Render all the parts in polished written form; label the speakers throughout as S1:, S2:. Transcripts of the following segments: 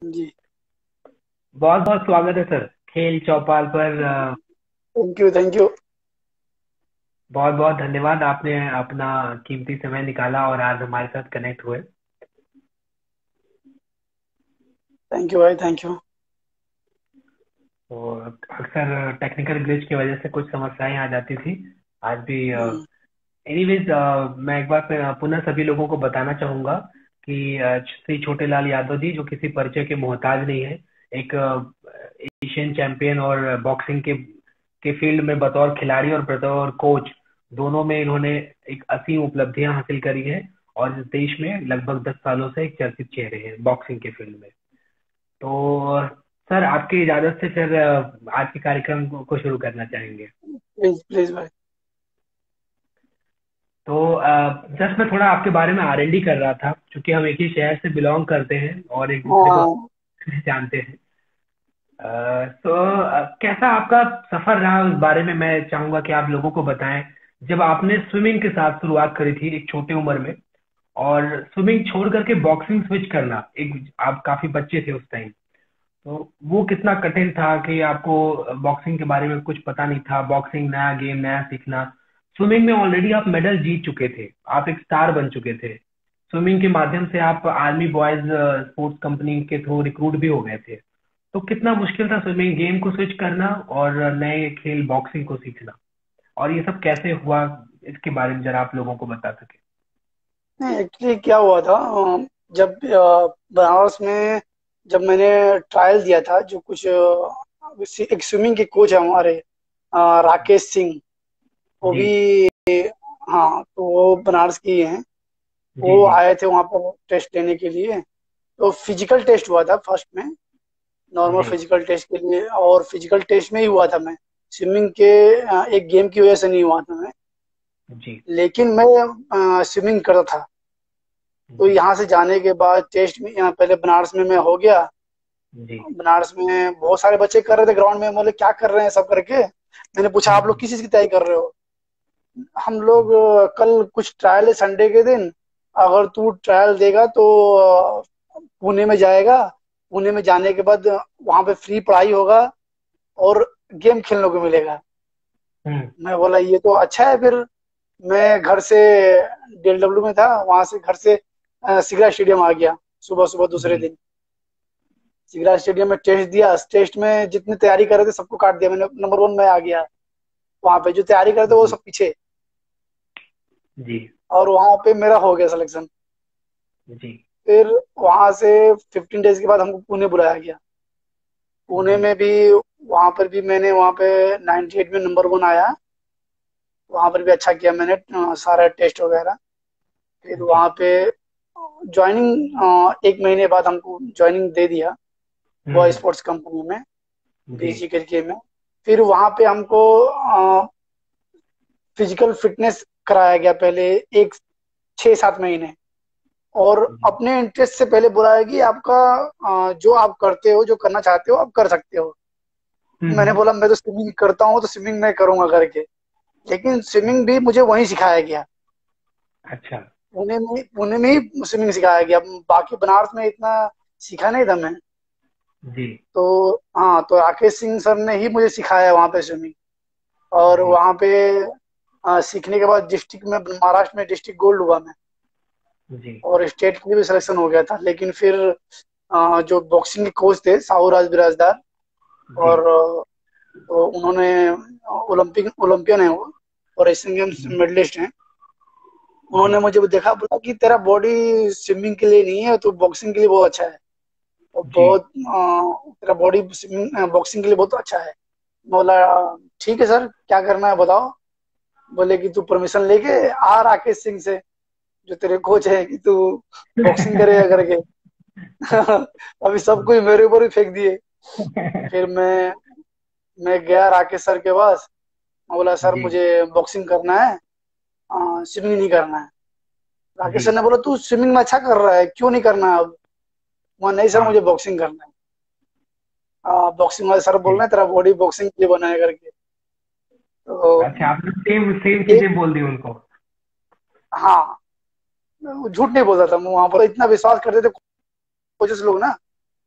S1: जी।
S2: बहुत बहुत स्वागत है सर खेल चौपाल पर।
S1: Thank you, thank you.
S2: बहुत बहुत धन्यवाद, आपने अपना कीमती समय निकाला और आज हमारे साथ कनेक्ट हुए।
S1: थैंक यू भाई, थैंक यू।
S2: तो अक्सर टेक्निकल ग्लिच की वजह से कुछ समस्याएं आ जाती थी। आज भी
S1: हम्म।
S2: एनीवेज, मैं एक बार फिर पुनः सभी लोगों को बताना चाहूंगा कि श्री छोटेलाल यादव जी, जो किसी परिचय के मोहताज नहीं है, एक एशियन चैंपियन और बॉक्सिंग के फील्ड में बतौर खिलाड़ी और बतौर कोच दोनों में इन्होंने एक असीम उपलब्धियां हासिल करी है। और इस देश में लगभग 10 सालों से एक चर्चित चेहरे हैं बॉक्सिंग के फील्ड में। तो सर, आपकी इजाजत से फिर आज के कार्यक्रम को शुरू करना चाहेंगे।
S1: प्लीज प्लीज भाई।
S2: तो जस्ट मैं थोड़ा आपके बारे में R&D कर रहा था, क्योंकि हम एक ही शहर से बिलोंग करते हैं और एक दूसरे को
S1: हाँ।
S2: जानते हैं। तो कैसा आपका सफर रहा, उस बारे में मैं चाहूंगा कि आप लोगों को बताएं। जब आपने स्विमिंग के साथ शुरुआत करी थी एक छोटे उम्र में, और स्विमिंग छोड़ करके बॉक्सिंग स्विच करना, एक आप काफी बच्चे थे उस टाइम, तो वो कितना कठिन था कि आपको बॉक्सिंग के बारे में कुछ पता नहीं था, बॉक्सिंग नया गेम, नया सीखना। स्विमिंग में ऑलरेडी आप मेडल जीत चुके थे, आप एक स्टार बन चुके थे। स्विमिंग के माध्यम से आप आर्मी बॉयज स्पोर्ट्स कंपनी के थ्रू रिक्रूट भी हो गए थे। तो कितना मुश्किल था स्विमिंग गेम को स्विच करना और नए खेल बॉक्सिंग को सीखना, और ये सब कैसे हुआ, इसके बारे में जरा आप लोगों को बता सके।
S1: नहीं, एक्चुअली क्या हुआ था, जब बनारस में जब मैंने ट्रायल दिया था, जो कुछ एक स्विमिंग के कोच है हमारे, राकेश सिंह। वो
S2: जी।
S1: भी, हाँ, तो वो बनारस के ही हैं।
S2: जी।
S1: वो
S2: जी।
S1: आए थे वहाँ पर टेस्ट लेने के लिए। तो फिजिकल टेस्ट हुआ था फर्स्ट में, नॉर्मल
S2: जी।
S1: फिजिकल टेस्ट के लिए, और फिजिकल टेस्ट में ही हुआ था मैं। स्विमिंग के एक गेम की वजह से नहीं हुआ था मैं।
S2: जी।
S1: लेकिन मैं स्विमिंग करता था। तो
S2: जी।
S1: यहाँ से जाने के बाद टेस्ट में, यहाँ पहले बनारस में मैं हो गया।
S2: जी।
S1: बनारस में बहुत सारे बच्चे कर रहे थे ग्राउंड में, बोले क्या कर रहे हैं सब करके। मैंने पूछा आप लोग
S2: हम्म।
S1: किस चीज की तैयारी कर रहे हो। हम लोग
S2: हम्म।
S1: कल कुछ ट्रायल है संडे के दिन। अगर तू ट्रायल देगा तो पुणे में जाएगा। पुणे में जाने के बाद वहां पे फ्री पढ़ाई होगा और गेम खेलने को मिलेगा।
S2: हम्म।
S1: मैं बोला ये तो अच्छा है फिर। मैं घर से DLW में था, वहां से घर से सिगरा स्टेडियम आ गया सुबह सुबह दूसरे
S2: जी।
S1: दिन। सिगरा स्टेडियम में टेस्ट दिया। टेस्ट में जितनी तैयारी कर रहे थे सबको काट दिया मैंने, नंबर वन में आ गया। वहां पे जो तैयारी करते वो
S2: जी।
S1: सब पीछे।
S2: जी।
S1: और वहां पे मेरा हो गया सिलेक्शन।
S2: जी।
S1: फिर वहां से 15 डेज के बाद हमको पुणे बुलाया गया। पुणे
S2: जी।
S1: में भी, वहां पर भी मैंने वहां पे 98 में नंबर वन आया। वहां पर भी अच्छा किया मैंने, सारा टेस्ट वगैरह। फिर
S2: जी।
S1: वहां पे ज्वाइनिंग, 1 महीने बाद हमको ज्वाइनिंग दे दिया बॉय
S2: हम्म।
S1: स्पोर्ट्स कंपनी में,
S2: जी।
S1: BG करके में। फिर वहां पे हमको फिजिकल फिटनेस कराया गया पहले, एक 6-7 महीने। और
S2: जी।
S1: अपने इंटरेस्ट से पहले बोला है कि आपका जो आप करते हो, जो करना चाहते हो आप कर सकते हो। मैंने
S2: हम्म।
S1: बोला मैं तो स्विमिंग करता हूँ तो स्विमिंग मैं करूंगा करके। लेकिन स्विमिंग भी मुझे वहीं सिखाया गया।
S2: अच्छा।
S1: पुणे में ही स्विमिंग सिखाया गया। बाकी बनारस में इतना सीखा नहीं था मैं।
S2: जी।
S1: तो हाँ, तो राकेश सिंह सर ने ही मुझे सिखाया वहाँ पे स्विमिंग। और
S2: जी।
S1: वहाँ पे सीखने के बाद डिस्ट्रिक्ट में, महाराष्ट्र में डिस्ट्रिक्ट गोल्ड हुआ मैं।
S2: जी।
S1: और स्टेट के लिए भी सिलेक्शन हो गया था। लेकिन फिर जो बॉक्सिंग के कोच थे साहू राज बिराजदार,
S2: जी।
S1: और तो उन्होंने, ओलंपियन है वो और एशियन गेम्स
S2: जी।
S1: मेडलिस्ट हैं।
S2: जी।
S1: उन्होंने मुझे देखा, बोला कि तेरा बॉडी स्विमिंग के लिए नहीं है, तो बॉक्सिंग के लिए बहुत अच्छा है। और
S2: जी।
S1: बहुत तेरा बॉडी स्विमिंग बॉक्सिंग के लिए बहुत अच्छा है। मैं बोला ठीक है सर, क्या करना है बताओ। बोले कि तू परमिशन लेके आ राकेश सिंह से, जो तेरे कोच है, कि तू बॉक्सिंग करेगा करके। अभी सब कोई मेरे ऊपर ही फेंक दिए। फिर मैं गया राकेश सर के पास। मैं बोला सर
S2: जी।
S1: मुझे बॉक्सिंग करना है, स्विमिंग नहीं करना है।
S2: जी।
S1: राकेश सर ने बोला तू स्विमिंग में अच्छा कर रहा है, क्यों नहीं करना है अब। मैं नहीं सर,
S2: हाँ।
S1: मुझे बॉक्सिंग करना है। बॉक्सिंग वाले सर बोल रहे
S2: जी।
S1: हैं तेरा बॉडी बॉक्सिंग के लिए बना है करके। तो
S2: अच्छा, आपने सेम सेम
S1: एक,
S2: चीजें बोल दी उनको।
S1: हाँ, मैं झूठ नहीं बोलता था। मैं वहां पर इतना विश्वास करते थे कोचेस लोग ना,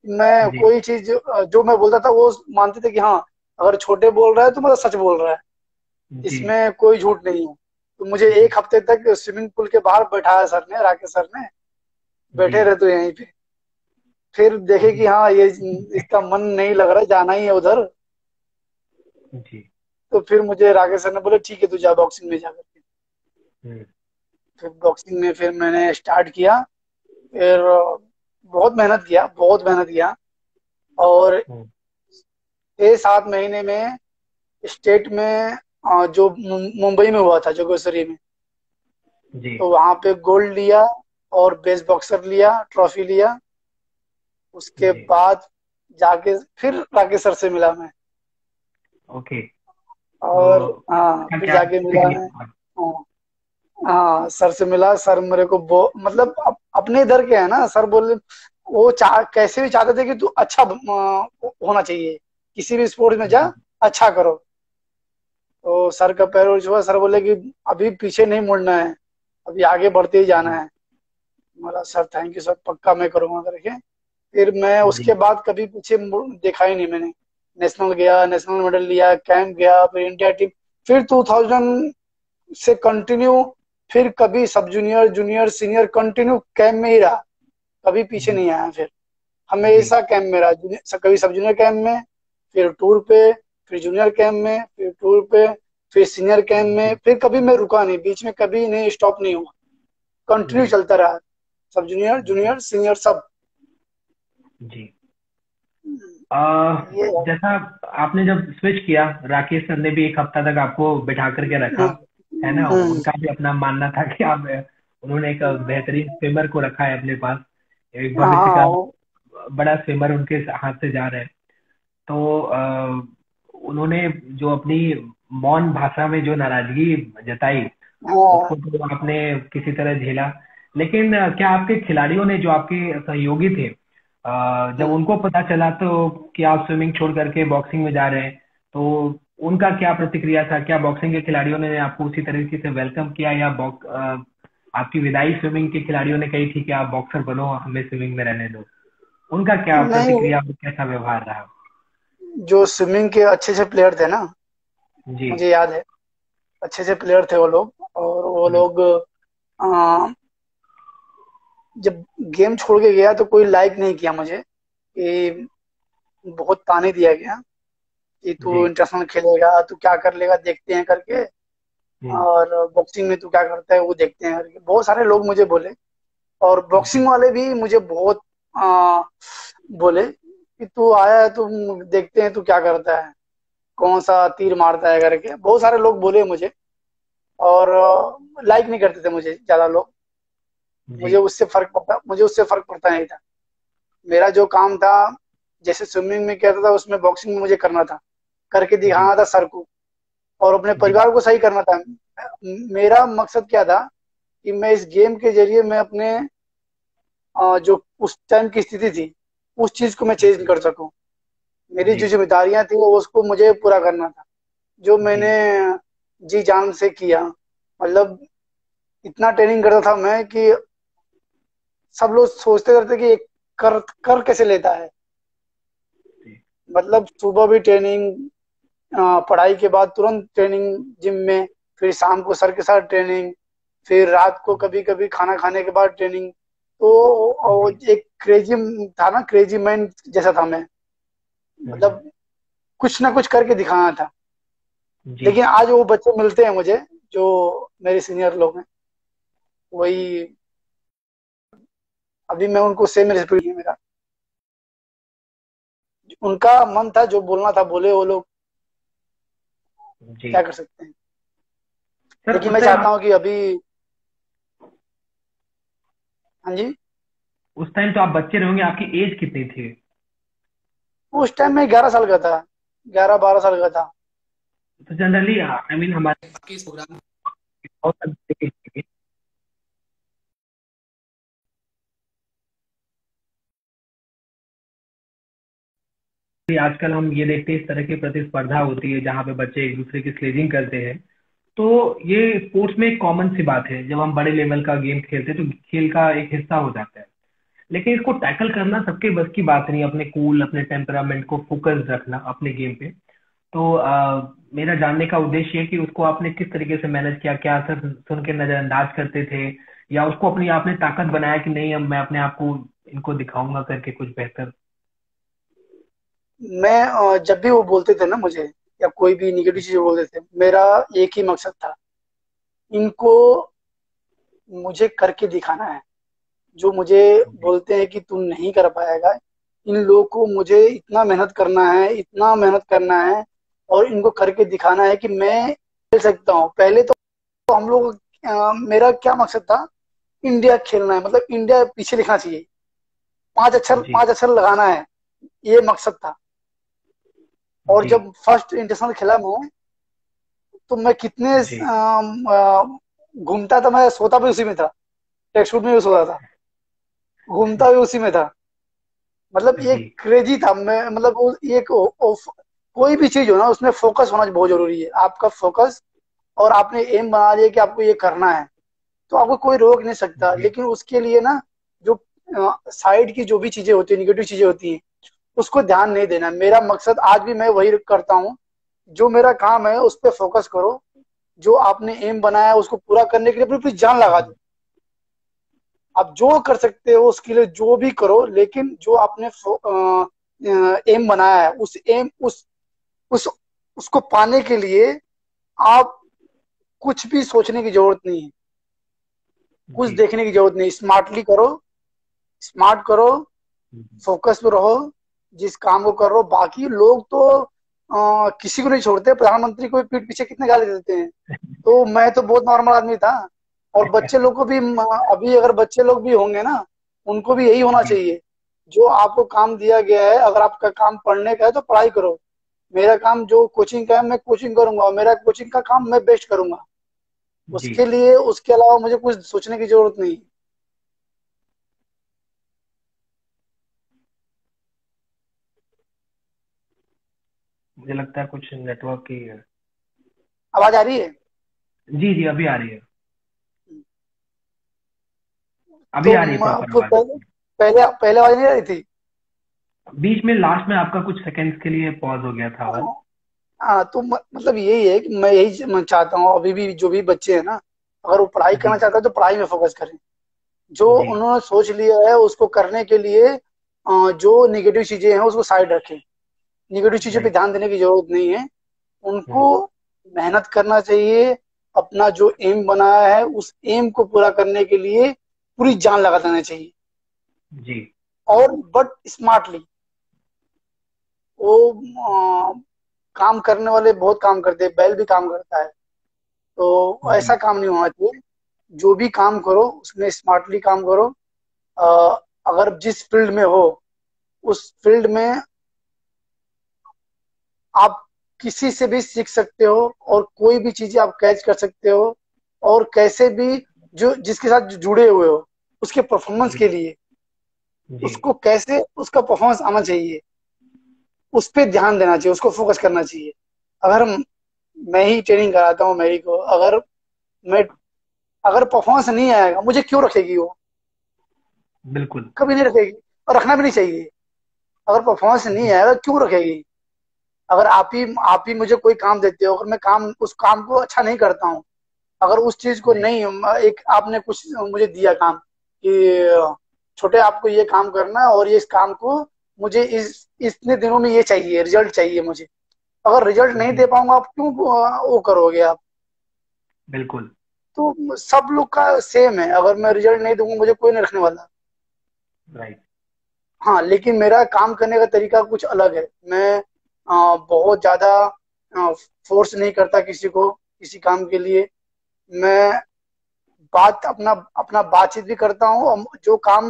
S1: मैं
S2: जी
S1: कोई चीज जो मैं बोलता था वो मानते थे कि हाँ, अगर छोटे बोल रहा है तो मतलब सच बोल रहा है,
S2: जी
S1: इसमें कोई झूठ नहीं है। तो मुझे
S2: जी
S1: 1 हफ्ते तक स्विमिंग पूल के बाहर बैठाया सर ने, राकेश सर ने,
S2: जी
S1: बैठे रहे तो यहीं पे। फिर देखे कि
S2: जी
S1: हाँ ये इसका मन नहीं लग रहा है, जाना ही है उधर।
S2: जी।
S1: तो फिर मुझे राकेश सर ने बोले ठीक है तू जा बॉक्सिंग में जा करके।
S2: हम्म
S1: फिर बॉक्सिंग में फिर मैंने स्टार्ट किया। फिर बहुत मेहनत किया, बहुत मेहनत किया। और
S2: हम्म,
S1: 6-7 महीने में स्टेट में जो मुंबई में हुआ था जोगेश्वरी में,
S2: जी
S1: तो वहां पे गोल्ड लिया और बेस्ट बॉक्सर लिया, ट्रॉफी लिया। उसके
S2: जी।
S1: बाद जाके फिर राकेश सर से मिला मैं।
S2: ओके।
S1: और
S2: तो
S1: हाँ,
S2: क्या
S1: फिर
S2: क्या
S1: जाके मिला
S2: प्रतिक्रिया
S1: मैं।
S2: था?
S1: हाँ, हाँ, सर से मिला। सर मेरे को मतलब अपने इधर के है ना सर, बोले वो कैसे भी चाहते थे कि तू अच्छा होना चाहिए, किसी भी स्पोर्ट्स में जा,
S2: जी
S1: अच्छा करो। तो सर का पैर छुआ, सर बोले कि अभी पीछे नहीं मुड़ना है, अभी आगे बढ़ते ही जाना
S2: जी
S1: है। बोला सर थैंक यू सर, पक्का मैं करूंगा करके। फिर मैं
S2: जी
S1: उसके बाद कभी पीछे देखा ही नहीं मैंने। नेशनल गया, नेशनल मेडल लिया, कैंप गया, फिर इंडिया टीम। फिर 2000 से कंटिन्यू, फिर कभी सब junior, junior, senior continue camp में ही रहा, कभी पीछे
S2: जी
S1: नहीं आया। फिर
S2: जी
S1: हमेशा कैंप में रहा, कभी सब जूनियर कैंप में, फिर टूर पे, फिर जूनियर कैंप में, फिर टूर पे, फिर सीनियर कैंप में।
S2: जी
S1: फिर कभी मैं रुका नहीं, बीच में कभी नहीं स्टॉप नहीं हुआ, कंटिन्यू
S2: जी
S1: चलता रहा। सब जूनियर,
S2: जी
S1: जूनियर, सीनियर सब।
S2: जी। आ,
S1: ये है।
S2: जैसा आपने जब स्विच किया, राकेश सर ने भी 1 हफ्ता तक आपको बिठा करके रखा,
S1: हम्म,
S2: है ना?
S1: हम्म,
S2: उनका भी अपना मानना था कि आप, उन्होंने एक बेहतरीन स्विमर को रखा है अपने पास, एक
S1: हाँ
S2: भविष्य
S1: हाँ,
S2: का बड़ा स्विमर उनके हाथ से जा रहे हैं। तो उन्होंने जो अपनी मौन भाषा में जो नाराजगी जताई,
S1: हाँ,
S2: उसको तो आपने किसी तरह झेला। लेकिन क्या आपके खिलाड़ियों ने, जो आपके सहयोगी थे, जब
S1: हम्म।
S2: उनको पता चला तो कि आप स्विमिंग छोड़ करके बॉक्सिंग में जा रहे हैं, तो उनका क्या प्रतिक्रिया था? क्या बॉक्सिंग के खिलाड़ियों ने आपको उसी तरीके से वेलकम किया, या आपकी विदाई स्विमिंग के खिलाड़ियों ने कही थी कि आप बॉक्सर बनो, हमें स्विमिंग में रहने दो? उनका क्या
S1: नहीं,
S2: प्रतिक्रिया और कैसा व्यवहार रहा?
S1: जो स्विमिंग के अच्छे अच्छे प्लेयर थे ना,
S2: जी
S1: मुझे याद है, अच्छे अच्छे प्लेयर थे वो लोग। और वो
S2: जी
S1: लोग जब गेम छोड़ के गया तो कोई लाइक नहीं किया मुझे, कि बहुत ताने दिया गया कि
S2: जी
S1: तू इंटरनेशनल खेलेगा, तू क्या कर लेगा देखते हैं करके,
S2: हम्म,
S1: और बॉक्सिंग में तू क्या करता है वो देखते हैं करके बहुत सारे लोग मुझे बोले। और
S2: जी
S1: बॉक्सिंग वाले भी मुझे बहुत आ, बोले कि तू आया है, तू देखते हैं तू क्या करता है, कौन सा तीर मारता है करके, बहुत सारे लोग बोले मुझे। और लाइक नहीं करते थे मुझे ज्यादा लोग।
S2: जी
S1: मुझे उससे फर्क पड़ता नहीं था। मेरा जो काम था, जैसे स्विमिंग में कहता था उसमें बॉक्सिंग में मुझे करना था, करके
S2: जी
S1: दिखाना था सर को, और अपने
S2: जी
S1: परिवार को सही करना था। मेरा मकसद क्या था कि मैं इस गेम के जरिए मैं अपने जो उस टाइम की स्थिति थी, उस चीज को मैं चेंज
S2: जी
S1: कर सकूं। मेरी
S2: जी
S1: जो जिम्मेदारियां थी वो उसको मुझे पूरा करना था, जो
S2: जी
S1: मैंने जी जान से किया। मतलब इतना ट्रेनिंग करता था मैं कि सब लोग सोचते रहते कि ये कर कर कैसे लेता है।
S2: जी
S1: मतलब सुबह भी ट्रेनिंग, पढ़ाई के बाद तुरंत ट्रेनिंग जिम में, फिर शाम को सर के साथ ट्रेनिंग, फिर रात को कभी कभी खाना खाने के बाद ट्रेनिंग। तो वो
S2: जी
S1: एक क्रेजी था ना, क्रेजी मैन जैसा था मैं।
S2: हम्म,
S1: मतलब कुछ ना कुछ करके दिखाना था।
S2: जी।
S1: लेकिन आज वो बच्चे मिलते हैं मुझे, जो मेरे सीनियर लोग हैं, वही अभी मैं उनको सेम रिस्पेक्ट है मेरा। उनका मन था, जो बोलना था बोले वो लोग,
S2: जी
S1: क्या कर सकते हैं।
S2: सर,
S1: लेकिन
S2: उस
S1: मैं
S2: टाइम
S1: चाहता हूँ कि अभी, हाँ जी,
S2: तो आप बच्चे रहोगे, आपकी एज कितनी थी?
S1: उस टाइम मैं 11 साल का था, 11-12 साल का था।
S2: तो जनरली आई मीन हमारे आपके इस प्रोग्राम में बहुत सारे तरीके के, आजकल हम ये देखते हैं इस तरह की प्रतिस्पर्धा होती है जहाँ पे बच्चे एक दूसरे की स्लेजिंग करते हैं। तो ये स्पोर्ट्स में एक कॉमन सी बात है, जब हम बड़े लेवल का गेम खेलते हैं तो खेल का एक हिस्सा हो जाता है। लेकिन इसको टैकल करना सबके बस की बात नहीं, अपने कूल, अपने टेम्परामेंट को फोकस रखना अपने गेम पे। तो मेरा जानने का उद्देश्य है कि उसको आपने किस तरीके से मैनेज किया, क्या सर सुन के नजरअंदाज करते थे, या उसको अपनी आपने ताकत बनाया कि नहीं अब मैं अपने आप को इनको दिखाऊंगा करके कुछ बेहतर।
S1: मैं जब भी वो बोलते थे ना मुझे, या कोई भी निगेटिव चीज बोलते थे, मेरा एक ही मकसद था, इनको मुझे करके दिखाना है। जो मुझे
S2: जी।
S1: बोलते हैं कि तुम नहीं कर पाएगा, इन लोगों को मुझे इतना मेहनत करना है, इतना मेहनत करना है, और इनको करके दिखाना है कि मैं खेल सकता हूँ। पहले तो हम लोग, मेरा क्या मकसद था, इंडिया खेलना है, मतलब इंडिया पीछे लिखना चाहिए,
S2: जी।
S1: 5 अक्षर लगाना है, ये मकसद था। और
S2: जी।
S1: जब फर्स्ट इंटरनेशनल खेला मैं, तो मैं कितने
S2: जी।
S1: घूमता था, मैं सोता भी उसी में था, ट्रैक सूट में भी सोता था, घूमता भी उसी में था। मतलब ये
S2: जी।
S1: क्रेजी था मैं, मतलब कोई भी चीज हो ना, उसमें फोकस होना बहुत जरूरी है, आपका फोकस। और आपने एम बना लिया कि आपको ये करना है, तो आपको कोई रोक नहीं सकता।
S2: जी।
S1: लेकिन उसके लिए ना, जो साइड की जो भी चीजें होती है, निगेटिव चीजें होती हैं, उसको ध्यान नहीं देना। मेरा मकसद आज भी मैं वही करता हूँ, जो मेरा काम है उस पर फोकस करो, जो आपने एम बनाया है उसको पूरा करने के लिए अपनी पूरी जान लगा दो। आप जो कर सकते हो उसके लिए जो भी करो, लेकिन जो आपने एम बनाया है, उस उसको पाने के लिए आप कुछ भी सोचने की जरूरत नहीं है, कुछ
S2: जी।
S1: देखने की जरूरत नहीं, स्मार्टली करो, स्मार्ट करो, फोकस में रहो, जिस काम को कर रहे हो। बाकी लोग तो किसी को नहीं छोड़ते, प्रधानमंत्री को भी पीठ पीछे कितने गाली देते हैं। तो मैं तो बहुत नॉर्मल आदमी था। और बच्चे लोग को भी अभी अगर बच्चे लोग भी होंगे ना, उनको भी यही होना
S2: जी।
S1: चाहिए। जो आपको काम दिया गया है, अगर आपका काम पढ़ने का है तो पढ़ाई करो। मेरा काम जो कोचिंग का है, मैं कोचिंग करूंगा, और मेरा कोचिंग का काम मैं बेस्ट करूंगा।
S2: जी।
S1: उसके लिए, उसके अलावा मुझे कुछ सोचने की जरूरत नहीं है।
S2: मुझे लगता है कुछ नेटवर्क की।
S1: आवाज आ रही है?
S2: जी। जी, अभी आ रही है। अभी
S1: तो
S2: आ रही है प्रॉपर आवाज।
S1: पहले पहले पहले आवाज नहीं आ रही थी।
S2: बीच में लास्ट में आपका कुछ सेकंड्स के लिए पॉज हो गया था आवाज।
S1: हाँ, तो मतलब यही है कि मैं यही मैं चाहता हूँ, अभी भी जो भी बच्चे हैं ना, अगर वो पढ़ाई
S2: जी।
S1: करना चाहते हैं तो पढ़ाई में फोकस करें। जो
S2: जी।
S1: उन्होंने सोच लिया है उसको करने के लिए जो निगेटिव चीजें हैं उसको साइड रखें। निगेटिव चीजों पे
S2: राइट।
S1: ध्यान देने की जरूरत नहीं है। उनको मेहनत करना चाहिए, अपना जो एम बनाया है उस एम को पूरा करने के लिए पूरी जान लगा देना चाहिए।
S2: जी।
S1: और बट स्मार्टली। वो काम करने वाले बहुत काम करते हैं, बैल भी काम करता है, तो
S2: जी।
S1: ऐसा काम नहीं होना चाहिए। जो भी काम करो उसमें स्मार्टली काम करो। अ, अगर जिस फील्ड में हो, उस फील्ड में आप किसी से भी सीख सकते हो, और कोई भी चीजें आप कैच कर सकते हो, और कैसे भी जो जिसके साथ जुड़े हुए हो, उसके परफॉर्मेंस
S2: जी।
S1: के लिए,
S2: जी।
S1: उसको कैसे उसका परफॉर्मेंस आना चाहिए, उस पर ध्यान देना चाहिए, उसको फोकस करना चाहिए। अगर मैं ही ट्रेनिंग कराता हूँ मेरी को, मैं अगर परफॉर्मेंस नहीं आएगा, मुझे क्यों रखेगी वो?
S2: बिल्कुल।
S1: कभी नहीं रखेगी, और रखना भी नहीं चाहिए। अगर परफॉर्मेंस नहीं आएगा क्यों रखेगी? अगर आप ही मुझे कोई काम देते हो, अगर मैं काम उस काम को अच्छा नहीं करता हूँ, अगर उस चीज को
S2: जी।
S1: नहीं, एक आपने कुछ मुझे दिया काम कि छोटे आपको ये काम करना है, और ये इस काम को मुझे इतने दिनों में ये चाहिए, रिजल्ट चाहिए मुझे। अगर रिजल्ट नहीं
S2: जी।
S1: दे पाऊंगा, आप क्यों वो करोगे आप?
S2: बिल्कुल।
S1: तो सब लोग का सेम है, अगर मैं रिजल्ट नहीं दूंगा मुझे कोई नहीं रखने वाला।
S2: राइट।
S1: हाँ, लेकिन मेरा काम करने का तरीका कुछ अलग है। मैं बहुत ज्यादा फोर्स नहीं करता किसी को किसी काम के लिए। मैं बात अपना अपना बातचीत भी करता हूँ, और जो काम,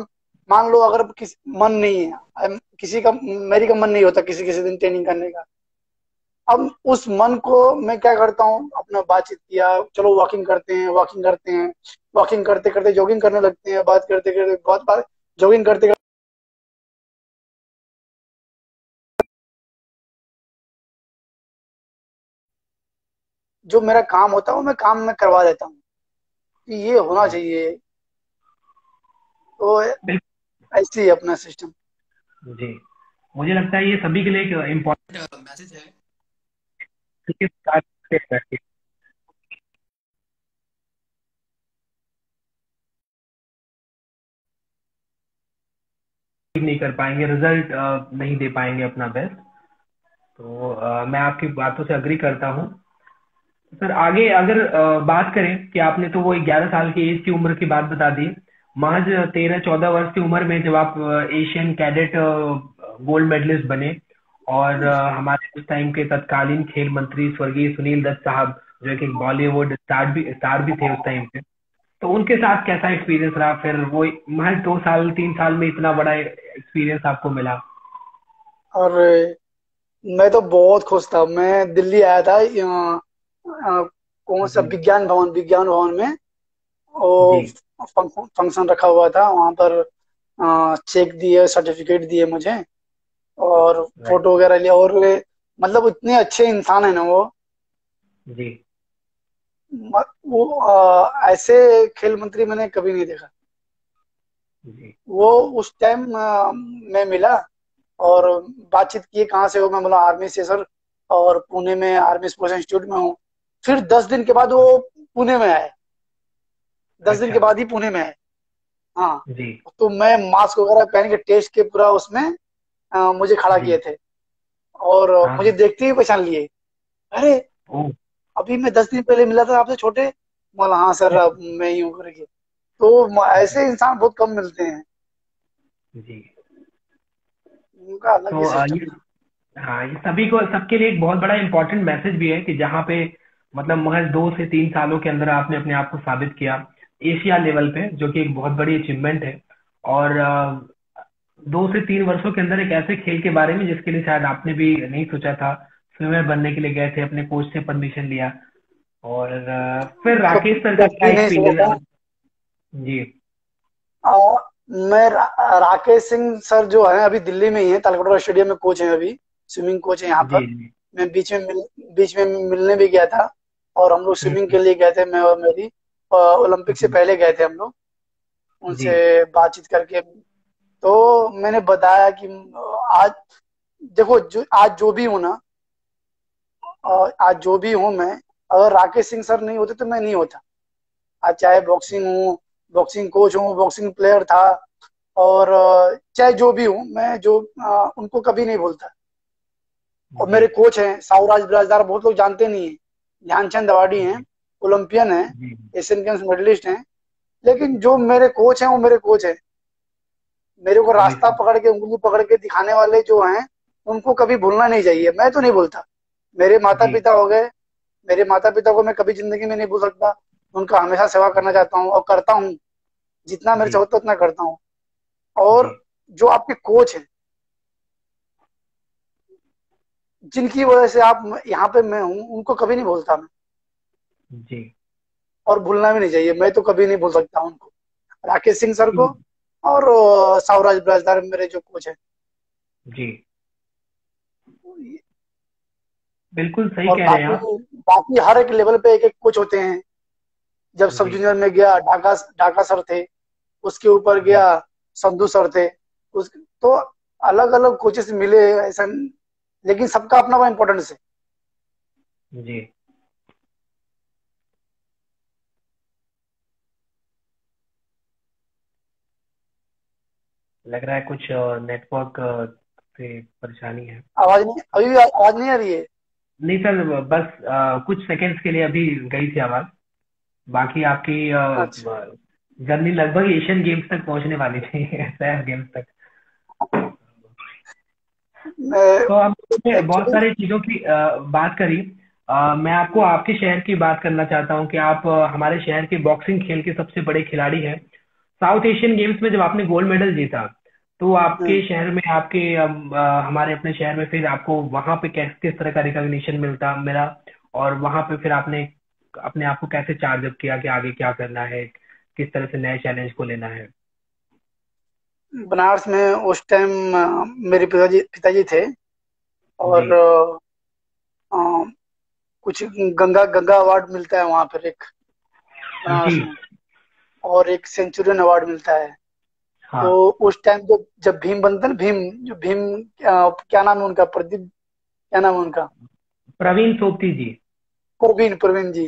S1: मान लो अगर मन नहीं है, किसी का, मेरी का मन नहीं होता किसी किसी दिन ट्रेनिंग करने का, अब उस मन को मैं क्या करता हूँ, अपना बातचीत किया, चलो वॉकिंग करते हैं, वॉकिंग करते हैं, वॉकिंग करते करते जॉगिंग करने लगते हैं, बात करते करते बहुत बात, जॉगिंग करते करते जो मेरा काम होता है वो मैं काम में करवा देता हूँ। कि ये होना
S2: राइट।
S1: चाहिए। तो ऐसी है अपना सिस्टम।
S2: जी, मुझे लगता है ये सभी के लिए एक इम्पोर्टेंट मैसेज है कि start से करके नहीं कर पाएंगे, रिजल्ट नहीं दे पाएंगे अपना बेस्ट। तो मैं आपकी बातों से अग्री करता हूँ। सर आगे अगर बात करें कि आपने तो वो 11 साल की एज की उम्र की बात बता दी, महज 13-14 वर्ष की उम्र में जब आप एशियन कैडेट गोल्ड मेडलिस्ट बने, और हमारे उस टाइम के तत्कालीन खेल मंत्री स्वर्गीय सुनील दत्त साहब, जो कि बॉलीवुड स्टार भी थे उस टाइम पे, तो उनके साथ कैसा एक्सपीरियंस रहा? फिर वो महज 2 साल 3 साल में इतना बड़ा एक्सपीरियंस आपको मिला।
S1: और मैं तो बहुत खुश था। मैं दिल्ली आया था कौन सा
S2: जी
S1: विज्ञान भवन में
S2: जी।
S1: वो फंक्शन रखा हुआ था वहां पर। चेक दिए, सर्टिफिकेट दिए मुझे, और
S2: राइट।
S1: फोटो वगैरह लिया। और मतलब इतने अच्छे इंसान है ना वो।
S2: जी
S1: वो ऐसे खेल मंत्री मैंने कभी नहीं देखा।
S2: जी।
S1: वो उस टाइम मैं मिला और बातचीत की, कहाँ से हो? मैं बोला आर्मी से सर, और पुणे में आर्मी स्पोर्ट्स इंस्टीट्यूट में हूँ। फिर 10 दिन के बाद वो पुणे में आए। 10 दिन के
S2: अच्छा।
S1: बाद ही पुणे में आए। हाँ।
S2: जी
S1: तो मैं मास्क वगैरह पहन के टेस्ट के पूरा उसमें मुझे खड़ा
S2: जी।
S1: किए थे। और मुझे
S2: हाँ।
S1: देखते ही पहचान लिए। अरे,
S2: ओ।
S1: अभी मैं 10 दिन पहले मिला था आपसे, छोटे। बोला हाँ सर, अब मैं ही हूँ करके। तो
S2: जी
S1: ऐसे इंसान बहुत कम मिलते हैं।
S2: जी।
S1: उनका अलग
S2: तो
S1: ही सिस्टम
S2: ये,
S1: है।
S2: हाँ, ये सभी को, सबके लिए एक बहुत बड़ा इंपॉर्टेंट मैसेज भी है कि जहाँ पे मतलब महज 2 से 3 सालों के अंदर आपने अपने आप को साबित किया एशिया लेवल पे, जो कि एक बहुत बड़ी अचीवमेंट है। और 2 से 3 वर्षों के अंदर एक ऐसे खेल के बारे में जिसके लिए शायद आपने भी नहीं सोचा था, स्विमर बनने के लिए गए थे, अपने कोच से परमिशन लिया। और फिर
S1: तो
S2: राकेश सर का क्या
S1: कभी नहीं सोचा
S2: एक्सपीरियंस
S1: था।
S2: है? जी
S1: आ, मैं राकेश सिंह सर जो है अभी दिल्ली में ही है, तालकटोरा स्टेडियम में कोच है अभी। स्विमिंग कोच है यहाँ
S2: जी
S1: पर।
S2: जी।
S1: मैं बीच में मिलने भी गया था। और हम लोग स्विमिंग के
S2: हम्म,
S1: लिए गए थे, मैं और मेरी। ओलंपिक से
S2: जी
S1: पहले गए थे हम लोग।
S2: जी
S1: उनसे बातचीत करके तो मैंने बताया कि आज देखो, आज जो भी हूं ना, आज जो भी हूं मैं, अगर राकेश सिंह सर नहीं होते तो मैं नहीं होता। आज चाहे बॉक्सिंग हूँ, बॉक्सिंग कोच हूँ, बॉक्सिंग प्लेयर था, और चाहे जो भी हूँ मैं, जो उनको कभी नहीं भूलता। और
S2: जी
S1: मेरे कोच हैं साउराज बिराजदार, बहुत लोग जानते नहीं है। ध्यानचंद अवार्डी हैं,
S2: जी
S1: ओलंपियन हैं,
S2: जी
S1: एशियन गेम्स मेडलिस्ट हैं। लेकिन जो मेरे कोच हैं वो मेरे कोच हैं। मेरे को रास्ता
S2: बिल्कुल।
S1: पकड़ के, उंगली पकड़ के दिखाने वाले जो हैं, उनको कभी भूलना नहीं चाहिए। मैं तो नहीं भूलता। मेरे माता
S2: जी
S1: पिता हो गए, मेरे माता पिता को मैं कभी जिंदगी में नहीं भूल सकता। उनका हमेशा सेवा करना चाहता हूँ और करता हूँ। जितना मेरे
S2: जी
S1: से होता है उतना करता हूँ।
S2: जी
S1: और जो आपके कोच हैं, जिनकी वजह से आप यहाँ पे मैं हूँ, उनको कभी नहीं भूलता मैं।
S2: जी
S1: और भूलना भी नहीं चाहिए। मैं तो कभी नहीं भूल सकता उनको, राकेश सिंह सर को।
S2: जी
S1: और सावराज ब्राजदार मेरे जो कोच हैं।
S2: जी। बिल्कुल सही
S1: और
S2: कह रहे हैं
S1: बाकी
S2: आप।
S1: बाकी हर एक लेवल पे एक एक कोच होते हैं। जब सब
S2: जी
S1: जूनियर में गया, ढाका ढाका सर थे। उसके ऊपर
S2: जी
S1: गया, संधू सर थे। उस तो अलग अलग कोचेस मिले, ऐसा। लेकिन सबका अपना अपना इंपॉर्टेंस है।
S2: जी। लग रहा है कुछ नेटवर्क से परेशानी है।
S1: आवाज नहीं, अभी भी आवाज नहीं आ रही है?
S2: नहीं सर, बस कुछ सेकंड्स के लिए अभी गई थी आवाज। बाकी आपकी
S1: अच्छा।
S2: जर्नी लगभग एशियन गेम्स तक पहुंचने वाली थी सैफ गेम्स तक। तो हमने बहुत
S1: एक्चुअली
S2: सारी चीजों की बात करी। मैं आपको आपके शहर की बात करना चाहता हूँ कि आप हमारे शहर के बॉक्सिंग खेल के सबसे बड़े खिलाड़ी हैं। साउथ एशियन गेम्स में जब आपने गोल्ड मेडल जीता, तो आपके शहर में, आपके हमारे अपने शहर में, फिर आपको वहां पे किस तरह का रिकॉग्निशन मिला? और वहां पे फिर आपने अपने आप को कैसे चार्ज अप किया कि आगे क्या करना है, किस तरह से नए चैलेंज को लेना है?
S1: बनारस में उस टाइम मेरे पिताजी पिताजी थे।
S2: जी
S1: और कुछ गंगा गंगा अवार्ड मिलता है वहां पर एक,
S2: जी
S1: बनारस में। और एक सेंचुरियन अवार्ड मिलता है। तो
S2: हाँ।
S1: उस टाइम जब जब भीम बनता ना, भीम, जो भीम, क्या नाम है उनका, प्रदीप, क्या नाम है उनका,
S2: प्रवीण सोपती जी।
S1: प्रवीण, प्रवीण जी।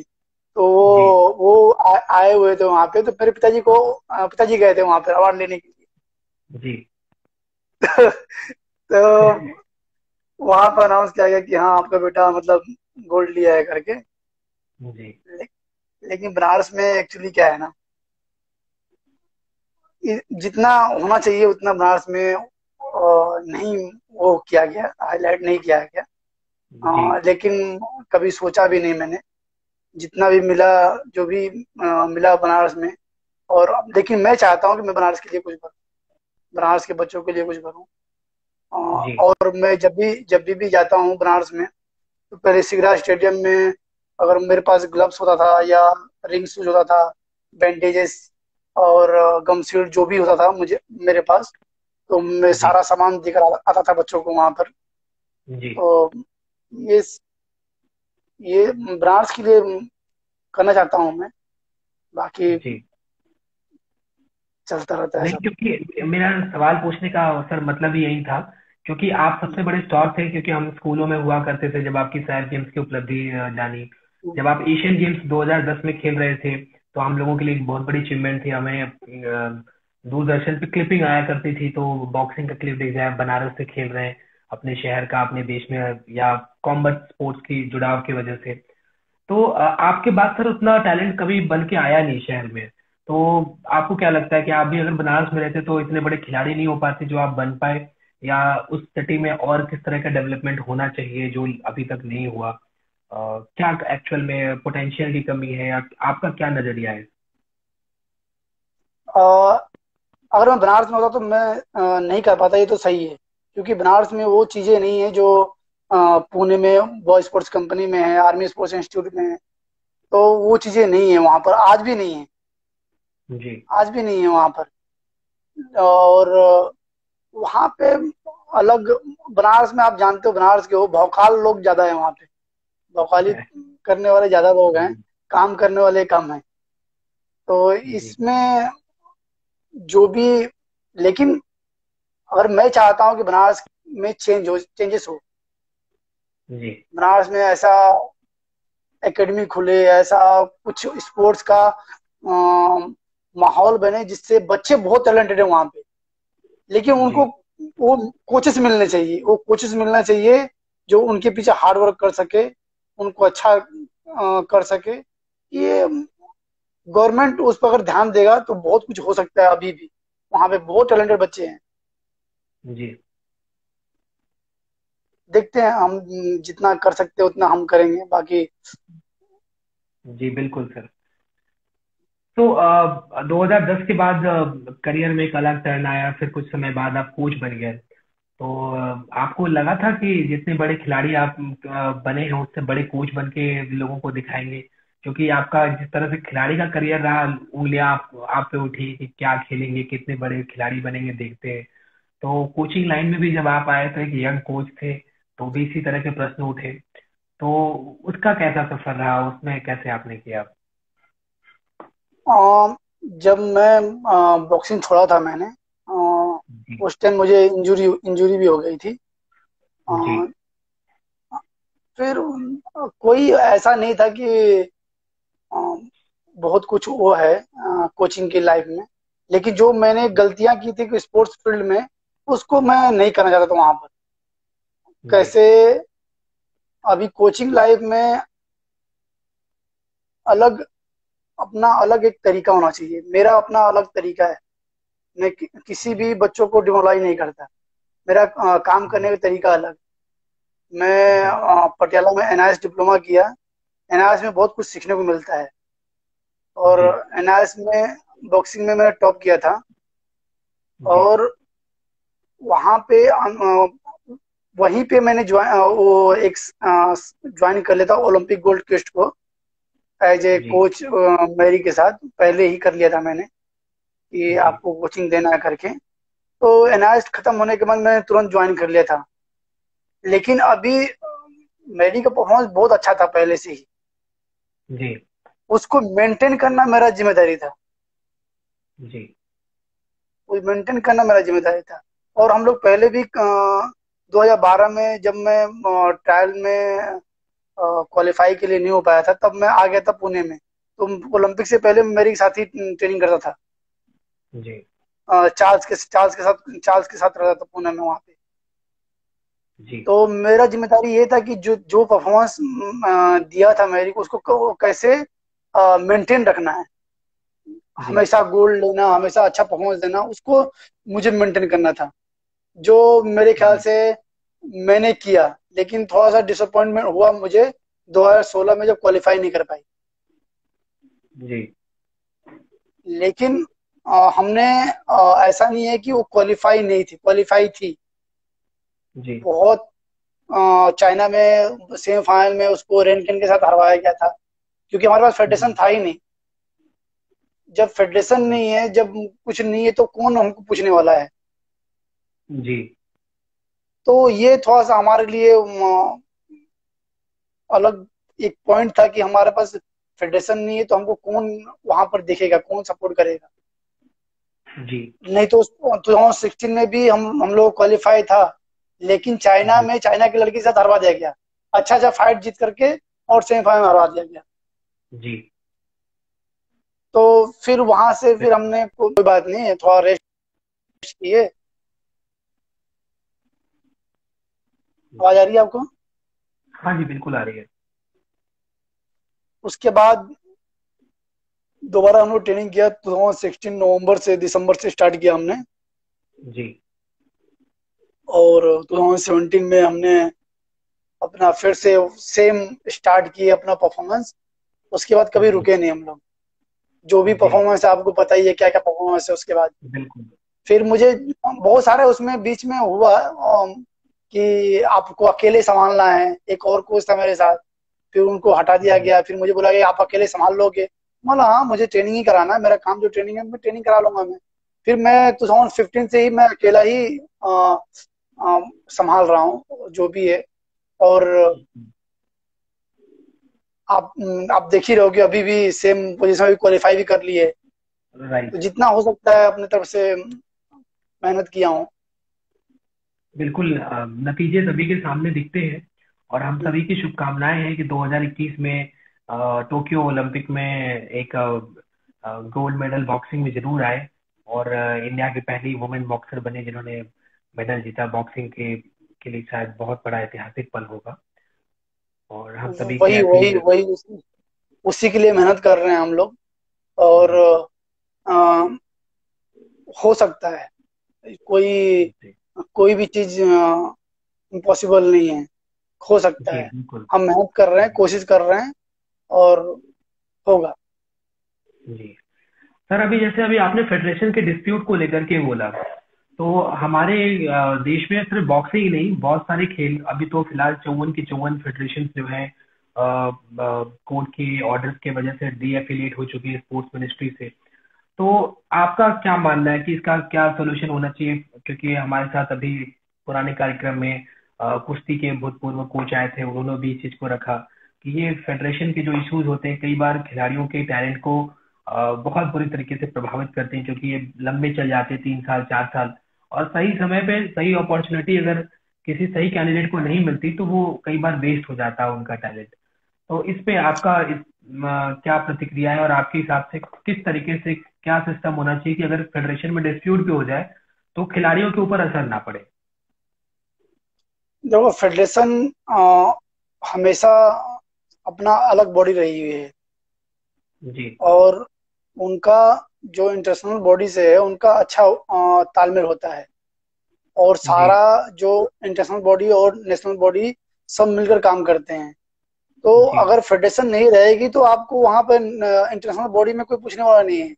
S1: तो
S2: जी।
S1: वो आए हुए थे वहां पे, तो मेरे पिताजी को, पिताजी गए थे वहां पे अवार्ड लेने के लिए।
S2: जी।
S1: तो वहां पर अनाउंस किया गया कि हाँ आपका बेटा मतलब गोल्ड लिया है करके।
S2: जी।
S1: ले, लेकिन बनारस में एक्चुअली क्या है ना, जितना होना चाहिए उतना बनारस में नहीं वो किया गया, हाईलाइट नहीं किया गया।
S2: जी।
S1: लेकिन कभी सोचा भी नहीं मैंने, जितना भी मिला, जो भी मिला बनारस में। और लेकिन मैं चाहता हूँ कि मैं बनारस के लिए कुछ करूँ, बनारस के बच्चों के लिए कुछ करूँ।
S2: जी।
S1: और मैं जब भी जाता हूँ बनारस में, तो पहले सिगरा स्टेडियम में अगर मेरे पास ग्लव्स होता था या रिंग शूज होता था, बैंडेजेस और गम शील्ड जो भी होता था मुझे, मेरे पास, तो मैं
S2: जी।
S1: सारा सामान देकर आता था बच्चों को वहां पर।
S2: जी।
S1: तो ये ये बनारस के लिए करना चाहता हूँ मैं। बाकी
S2: जी।
S1: चलता रहता है
S2: नहीं,
S1: सब।
S2: क्योंकि मेरा सवाल पूछने का सर मतलब ही यही था, क्योंकि आप सबसे बड़े स्टार थे, क्योंकि हम स्कूलों में हुआ करते थे जब आपकी साइंस गेम्स की उपलब्धि जानी। जब आप एशियन गेम्स 2010 में खेल रहे थे, तो हम लोगों के लिए एक बहुत बड़ी अचीवमेंट थी। हमें दूरदर्शन पे क्लिपिंग आया करती थी, तो बॉक्सिंग का क्लिप दिख जाए बनारस से खेल रहे हैं, अपने शहर का, अपने देश में, या कॉम्बैट स्पोर्ट्स की जुड़ाव की वजह से। तो आपके बाद सर उतना टैलेंट कभी बन के आया नहीं शहर में। तो आपको क्या लगता है कि आप भी अगर बनारस में रहते तो इतने बड़े खिलाड़ी नहीं हो पाते जो आप बन पाए, या उस सिटी में और किस तरह का डेवलपमेंट होना चाहिए जो अभी तक नहीं हुआ? क्या एक्चुअल में पोटेंशियल की कमी है, या आपका क्या नजरिया है?
S1: अ, अगर मैं बनारस में होता तो मैं नहीं कर पाता, ये तो सही है। क्योंकि बनारस में वो चीजें नहीं है जो पुणे में बॉय स्पोर्ट्स कंपनी में है, आर्मी स्पोर्ट्स इंस्टीट्यूट में है। तो वो चीजें नहीं है वहां पर, आज भी नहीं है,
S2: जी।
S1: आज भी नहीं है वहां पर। और वहां पे अलग, बनारस में आप जानते हो, बनारस के हो, भौकाल लोग ज्यादा है वहां पे, भौकाली करने वाले ज्यादा लोग हैं, काम करने वाले कम हैं। तो
S2: जी।
S1: इसमें जो भी, लेकिन अगर मैं चाहता हूँ कि बनारस में चेंजेस हो,
S2: जी।
S1: बनारस में ऐसा एकेडमी खुले, ऐसा कुछ स्पोर्ट्स का माहौल बने जिससे बच्चे बहुत टैलेंटेड है वहां पे, लेकिन
S2: जी।
S1: उनको वो कोचेस मिलने चाहिए, वो कोचेस मिलना चाहिए जो उनके पीछे हार्ड वर्क कर सके, उनको अच्छा कर सके। ये गवर्नमेंट उस पर अगर ध्यान देगा तो बहुत कुछ हो सकता है। अभी भी वहां पे बहुत टैलेंटेड बच्चे हैं।
S2: जी।
S1: देखते हैं हम, जितना कर सकते हैं उतना हम करेंगे, बाकी।
S2: जी बिल्कुल सर। तो 2010 के बाद करियर में एक अलग टर्न आया, फिर कुछ समय बाद आप कोच बन गए। तो आपको लगा था कि जितने बड़े खिलाड़ी आप बने हैं उससे बड़े कोच बन के लोगों को दिखाएंगे? क्योंकि आपका जिस तरह से खिलाड़ी का करियर रहा, उंगलियां आप पे उठी कि क्या खेलेंगे, कितने बड़े खिलाड़ी बनेंगे, देखते हैं। तो कोचिंग लाइन में भी जब आप आए तो एक यंग कोच थे, तो भी इसी तरह के प्रश्न उठे। तो उसका कैसा सफर रहा, उसमें कैसे आपने किया?
S1: जब मैं बॉक्सिंग छोड़ा था मैंने,
S2: जी।
S1: उस टाइम मुझे इंजरी इंजरी भी हो गई थी। अ,
S2: जी।
S1: फिर कोई ऐसा नहीं था कि अ, बहुत कुछ वो है कोचिंग की लाइफ में। लेकिन जो मैंने गलतियां की थी स्पोर्ट्स फील्ड में, उसको मैं नहीं करना चाहता था वहां पर।
S2: जी।
S1: कैसे, अभी कोचिंग लाइफ में अलग, अपना अलग एक तरीका होना चाहिए, मेरा अपना अलग तरीका है। मैं किसी
S2: जी।
S1: भी बच्चों को डिमोलाइज नहीं करता, मेरा काम करने
S2: जी।
S1: का तरीका अलग। मैं
S2: जी।
S1: पटियाला में एनआईएस डिप्लोमा किया। एनआईएस में बहुत कुछ सीखने को मिलता है। और
S2: जी।
S1: एनआईएस में बॉक्सिंग में मैंने टॉप किया था।
S2: जी।
S1: और वहां पे वहीं पे मैंने वो एक ज्वाइन कर लेता ओलंपिक गोल्ड क्वेस्ट को, एज ए
S2: जी।
S1: कोच मेरी के साथ पहले ही कर लिया था मैंने कि
S2: जी।
S1: आपको कोचिंग देना है करके। तो एनआईएस खत्म होने के बाद मैंने तुरंत ज्वाइन कर लिया था। लेकिन अभी मेरी का परफॉर्मेंस बहुत अच्छा था पहले से ही,
S2: जी।
S1: उसको मेंटेन करना मेरा जिम्मेदारी था।
S2: जी।
S1: वो मेंटेन करना मेरा जिम्मेदारी था। और हम लोग पहले भी 2012 में जब मैं ट्रायल में क्वालिफाई के लिए नहीं हो पाया था, तब मैं आ गया था पुणे में। तो ओलंपिक से पहले मेरे साथी ट्रेनिंग करता था।
S2: जी
S1: चार्ल्स के साथ रहता था पुणे में वहाँ पे।
S2: जी
S1: तो मेरा जिम्मेदारी ये था कि जो जो परफॉर्मेंस दिया था मेरी को, उसको कैसे मेंटेन रखना है।
S2: जी
S1: हमेशा गोल्ड लेना, हमेशा अच्छा परफॉर्मेंस देना, उसको मुझे मेंटेन करना था। जो मेरे ख्याल
S2: जी
S1: से मैंने किया, लेकिन थोड़ा सा डिसअपॉइंटमेंट हुआ मुझे 2016 में जब क्वालिफाई नहीं कर पाई।
S2: जी
S1: लेकिन हमने ऐसा नहीं है कि वो क्वालिफाई नहीं थी, क्वालिफाई थी।
S2: जी
S1: बहुत चाइना में सेमीफाइनल में उसको रेनकिन के साथ हरवाया गया था, क्योंकि हमारे पास फेडरेशन
S2: जी
S1: था ही नहीं। जब फेडरेशन
S2: जी
S1: नहीं है, जब कुछ नहीं है, तो कौन हमको पूछने वाला है।
S2: जी
S1: तो ये थोड़ा सा हमारे लिए अलग एक पॉइंट था कि हमारे पास फेडरेशन नहीं है, तो हमको कौन वहां पर देखेगा, कौन सपोर्ट करेगा।
S2: जी
S1: नहीं तो 2016 में भी हम लोग क्वालिफाई था, लेकिन चाइना
S2: जी
S1: में चाइना की लड़की के साथ हरवा दिया गया। अच्छा अच्छा फाइट जीत करके और सेमीफाइनल में हरवा दिया गया।
S2: जी
S1: तो फिर वहां से फिर हमने कोई बात नहीं है, थोड़ा रेस्ट किए। आवाज आ रही है आपको?
S2: हाँ जी, बिल्कुल आ रही है।
S1: उसके बाद दोबारा हम लोग ट्रेनिंग किया। 2016 नवंबर से दिसंबर से स्टार्ट किया हमने।
S2: जी
S1: और 2017 में हमने अपना फिर से सेम स्टार्ट किए अपना परफॉर्मेंस। उसके बाद कभी
S2: जी
S1: रुके नहीं हम लोग। जो भी
S2: जी
S1: परफॉर्मेंस है आपको पता ही है क्या क्या परफॉर्मेंस है उसके बाद।
S2: बिल्कुल।
S1: फिर मुझे बहुत सारे उसमें बीच में हुआ कि आपको अकेले संभालना है। एक और कोच था मेरे साथ, फिर उनको हटा दिया
S2: जी
S1: गया। फिर मुझे बोला कि आप अकेले संभाल लोगे। बोला हाँ, मुझे ट्रेनिंग ही कराना है, मेरा काम जो ट्रेनिंग है मैं ट्रेनिंग करा लूंगा मैं। फिर मैं 2015 से ही मैं अकेला ही अ, संभाल रहा हूँ जो भी है। और आप देख ही रहोगे, अभी भी सेम पोजीशन में क्वालिफाई भी कर लिए। तो
S2: राइट।
S1: जितना हो सकता है अपने तरफ से मेहनत किया हूँ।
S2: बिल्कुल, नतीजे सभी के सामने दिखते हैं और हम सभी की शुभकामनाएं हैं कि 2021 में टोक्यो ओलंपिक में एक गोल्ड मेडल बॉक्सिंग में जरूर आए और इंडिया की पहली वुमेन बॉक्सर बने जिन्होंने मेडल जीता बॉक्सिंग के लिए शायद बहुत बड़ा ऐतिहासिक पल होगा और हम सभी के
S1: वही
S2: ऐसे
S1: वही
S2: ही।
S1: वही उसी के लिए मेहनत कर रहे हैं हम लोग। और
S2: जी
S1: अ, हो सकता है। कोई
S2: जी
S1: कोई भी चीज इम्पॉसिबल नहीं है, हो सकता
S2: जी
S1: है।
S2: बिल्कुल।
S1: हम मेहनत कर रहे हैं,
S2: जी
S1: कोशिश कर रहे हैं, और होगा।
S2: जी सर, अभी जैसे अभी आपने फेडरेशन के डिस्प्यूट को लेकर के बोला, तो हमारे देश में सिर्फ बॉक्सिंग ही नहीं, बहुत सारे खेल अभी तो फिलहाल 54 की 54 फेडरेशन जो है कोर्ट के ऑर्डर्स के वजह से डीएफिलिएट हो चुकी है स्पोर्ट्स मिनिस्ट्री से। तो आपका क्या मानना है कि इसका क्या सोल्यूशन होना चाहिए? क्योंकि हमारे साथ अभी पुराने कार्यक्रम में कुश्ती के भूतपूर्व कोच आए थे, उन्होंने भी इस चीज को रखा कि ये फेडरेशन के जो इश्यूज होते हैं कई बार खिलाड़ियों के टैलेंट को बहुत बुरी तरीके से प्रभावित करते हैं, क्योंकि ये लंबे चल जाते हैं 3 साल 4 साल, और सही समय पे सही अपॉर्चुनिटी अगर किसी सही कैंडिडेट को नहीं मिलती तो वो कई बार वेस्ट हो जाता है उनका टैलेंट। तो इस पे आपका क्या प्रतिक्रिया है और आपके हिसाब से किस तरीके से क्या सिस्टम होना चाहिए कि अगर फेडरेशन में डिस्प्यूट भी हो जाए तो खिलाड़ियों के ऊपर असर ना पड़े?
S1: देखो, फेडरेशन हमेशा अपना अलग बॉडी रही हुई है।
S2: जी
S1: और उनका जो इंटरनेशनल बॉडी से है उनका अच्छा तालमेल होता है। और
S2: जी
S1: सारा जो इंटरनेशनल बॉडी और नेशनल बॉडी सब मिलकर काम करते हैं। तो
S2: जी
S1: अगर फेडरेशन नहीं रहेगी तो आपको वहां पर इंटरनेशनल बॉडी में कोई पूछने वाला नहीं है।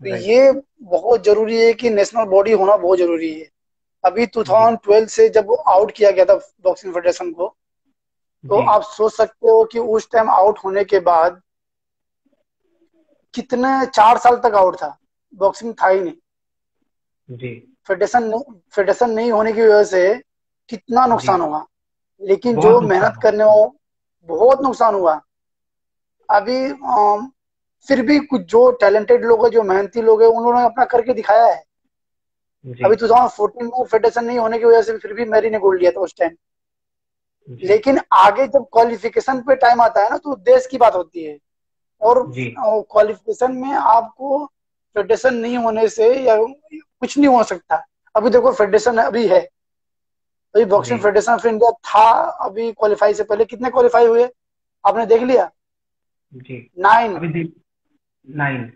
S1: तो
S2: राइट।
S1: ये बहुत जरूरी है कि नेशनल बॉडी होना बहुत जरूरी है। अभी
S2: जी
S1: 2012 से जब आउट किया गया था बॉक्सिंग फेडरेशन को, तो
S2: जी
S1: आप सोच सकते हो कि उस टाइम आउट होने के बाद कितने 4 साल तक आउट था, बॉक्सिंग था ही नहीं।
S2: जी
S1: फेडरेशन नहीं होने की वजह से कितना
S2: जी
S1: नुकसान हुआ। लेकिन जो
S2: बहुत नुकसान
S1: मेहनत
S2: हुआ।
S1: करने वो बहुत नुकसान हुआ। अभी फिर भी कुछ जो टैलेंटेड लोग हैं, जो मेहनती लोग हैं, उन्होंने अपना करके दिखाया है।
S2: जी।
S1: अभी 2014 में फेडरेशन नहीं होने की वजह से फिर भी मैरी ने गोल्ड लिया था उस टाइम।
S2: जी।
S1: लेकिन आगे जब क्वालिफिकेशन पे टाइम आता है ना, तो देश की बात होती है। और
S2: जी।
S1: क्वालिफिकेशन में आपको फेडरेशन नहीं होने से या कुछ नहीं हो सकता। अभी देखो फेडरेशन अभी है, अभी
S2: जी।
S1: बॉक्सिंग फेडरेशन ऑफ इंडिया था। अभी क्वालिफाई से पहले कितने क्वालिफाई हुए आपने देख लिया?
S2: जी।
S1: 9।
S2: अभी देख, 9।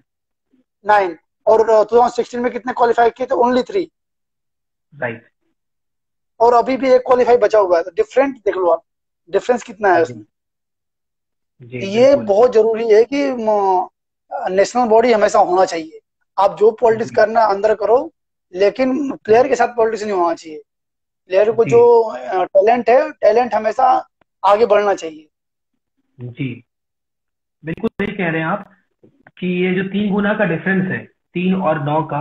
S1: 9। और 2016 में कितने क्वालिफाई किए थे? ओनली 3।
S2: राइट।
S1: और अभी भी एक क्वालिफाई बचा हुआ है, तो डिफरेंट देख लो आप, डिफरेंस कितना है
S2: जी।
S1: उसमें।
S2: जी
S1: ये
S2: बिल्कुल।
S1: बहुत जरूरी है कि नेशनल बॉडी हमेशा होना चाहिए। आप जो पॉलिटिक्स
S2: जी।
S1: करना अंदर करो, लेकिन प्लेयर के साथ पॉलिटिक्स नहीं होना चाहिए। प्लेयर को
S2: जी।
S1: जो टैलेंट है, टैलेंट हमेशा आगे बढ़ना चाहिए।
S2: जी बिल्कुल सही कह रहे हैं आप कि ये जो 3 गुना का डिफरेंस है, 3 और 9 का,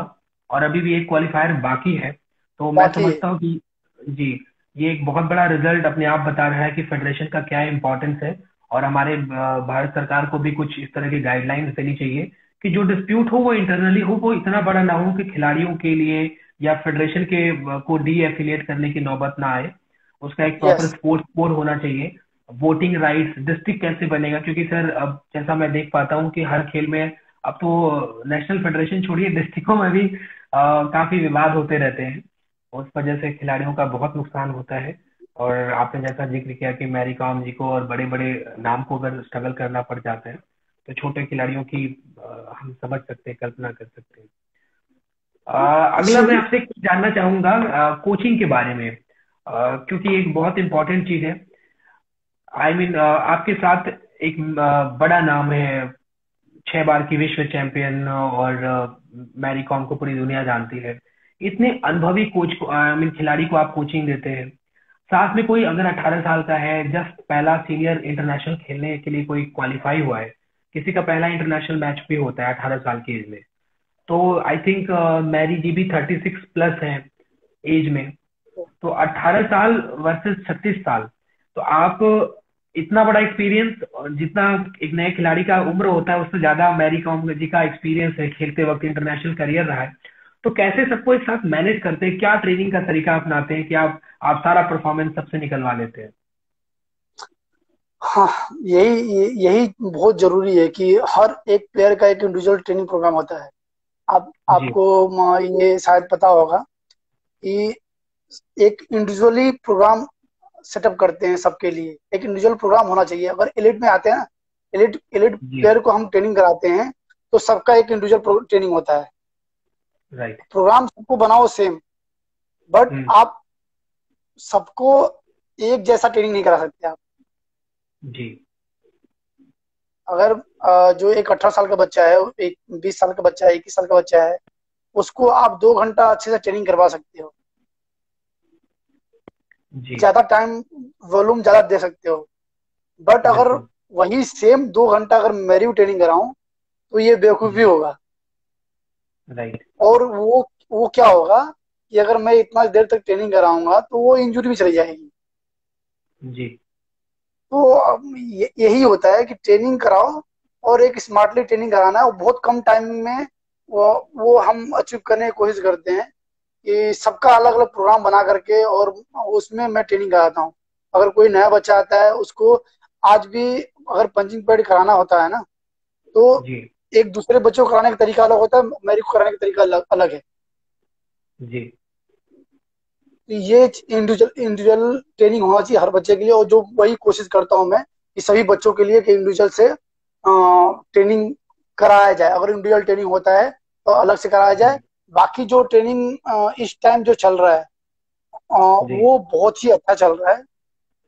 S2: और अभी भी एक क्वालिफायर बाकी है, तो मैं
S1: बाकी है।
S2: समझता हूँ कि जी, ये एक बहुत बड़ा रिजल्ट अपने आप बता रहा है कि फेडरेशन का क्या इम्पोर्टेंस है। और हमारे भारत सरकार को भी कुछ इस तरह की गाइडलाइंस देनी चाहिए कि जो डिस्प्यूट हो वो इंटरनली हो, वो इतना बड़ा ना हो कि खिलाड़ियों के लिए या फेडरेशन के को डी एफिलिएट करने की नौबत ना आए। उसका एक प्रॉपर
S1: यस।
S2: स्पोर्ट्स कोड होना चाहिए। वोटिंग राइट्स, डिस्ट्रिक्ट कैसे बनेगा, क्योंकि सर अब जैसा मैं देख पाता हूँ कि हर खेल में अब तो नेशनल फेडरेशन छोड़िए, डिस्ट्रिक्टों में भी काफी विवाद होते रहते हैं। उस वजह से खिलाड़ियों का बहुत नुकसान होता है। और आपने जैसा जिक्र किया कि मैरी कॉम जी को और बड़े बड़े नाम को अगर स्ट्रगल करना पड़ जाता है, तो छोटे खिलाड़ियों की हम समझ सकते हैं, कल्पना कर सकते हैं। अगला मैं
S1: इसीलिए।
S2: आपसे कुछ जानना चाहूंगा कोचिंग के बारे में, क्योंकि एक बहुत इंपॉर्टेंट चीज है। आई मीन आपके साथ एक बड़ा नाम है, 6 बार की विश्व चैंपियन, और मैरी कॉम को पूरी दुनिया जानती है। इतने अनुभवी कोच को, आई मीन खिलाड़ी को आप कोचिंग देते हैं, साथ में कोई अगर 18 साल का है, जस्ट पहला सीनियर इंटरनेशनल खेलने के लिए कोई क्वालिफाई हुआ है, किसी का पहला इंटरनेशनल मैच भी होता है 18 साल की एज में, तो आई थिंक मैरी जी भी 36 प्लस है एज में। तो 18 साल वर्सेस 36 साल, तो आप इतना बड़ा एक्सपीरियंस, जितना एक नए खिलाड़ी का उम्र होता है उससे ज्यादा मैरी कॉम जी का एक्सपीरियंस है, खेलते वक्त इंटरनेशनल करियर रहा है। तो कैसे सबको एक साथ मैनेज करते हैं, क्या ट्रेनिंग का तरीका अपनाते हैं कि आप सारा परफॉर्मेंस सबसे निकलवा लेते हैं?
S1: हाँ, यही बहुत जरूरी है कि हर एक प्लेयर का एक इंडिविजुअल ट्रेनिंग प्रोग्राम होता है। आप
S2: जी।
S1: आपको ये शायद पता होगा कि एक इंडिविजुअली प्रोग्राम सेटअप करते हैं सबके लिए। एक इंडिविजुअल प्रोग्राम होना चाहिए। अगर एलिट में आते हैं ना, एलिट एलिट
S2: जी।
S1: प्लेयर को हम ट्रेनिंग कराते हैं, तो सबका एक इंडिविजुअल ट्रेनिंग होता है।
S2: राइट।
S1: प्रोग्राम सबको बनाओ सेम, बट
S2: हम्म।
S1: आप सबको एक जैसा ट्रेनिंग नहीं करा सकते आप।
S2: जी।
S1: अगर जो एक 18 साल का बच्चा है, एक 20 साल का बच्चा है, 21 साल का बच्चा है, उसको आप 2 घंटा अच्छे से ट्रेनिंग करवा सकते हो,
S2: जी
S1: ज्यादा टाइम, वॉल्यूम ज्यादा दे सकते हो। बट अगर
S2: बिल्कुल।
S1: वही सेम 2 घंटा अगर मेरी भी ट्रेनिंग कराऊं, तो ये बेवकूफी
S2: जी।
S1: होगा।
S2: राइट।
S1: और वो क्या होगा कि अगर मैं इतना देर तक ट्रेनिंग कराऊंगा, तो वो इंजरी में चली जाएगी।
S2: जी।
S1: तो अब यही होता है कि ट्रेनिंग कराओ, और एक स्मार्टली ट्रेनिंग कराना है। वो बहुत कम टाइम में वो हम अचीव करने की कोशिश करते हैं कि सबका अलग अलग प्रोग्राम बना करके, और उसमें मैं ट्रेनिंग कराता हूँ। अगर कोई नया बच्चा आता है, उसको आज भी अगर पंचिंग पैड कराना होता है ना, तो
S2: जी।
S1: एक दूसरे बच्चों को कराने का तरीका अलग होता है, मेरे को कराने का तरीका अलग अलग है।
S2: जी।
S1: तो ये इंडिविजुअल इंडिविजुअल ट्रेनिंग होना चाहिए हर बच्चे के लिए। और जो वही कोशिश करता हूँ मैं कि सभी बच्चों के लिए कि इंडिविजुअल से ट्रेनिंग कराया जाए। अगर इंडिविजुअल ट्रेनिंग होता है तो अलग से कराया जाए।
S2: जी।
S1: बाकी जो ट्रेनिंग इस टाइम जो चल रहा है,
S2: जी।
S1: वो बहुत ही अच्छा चल रहा है।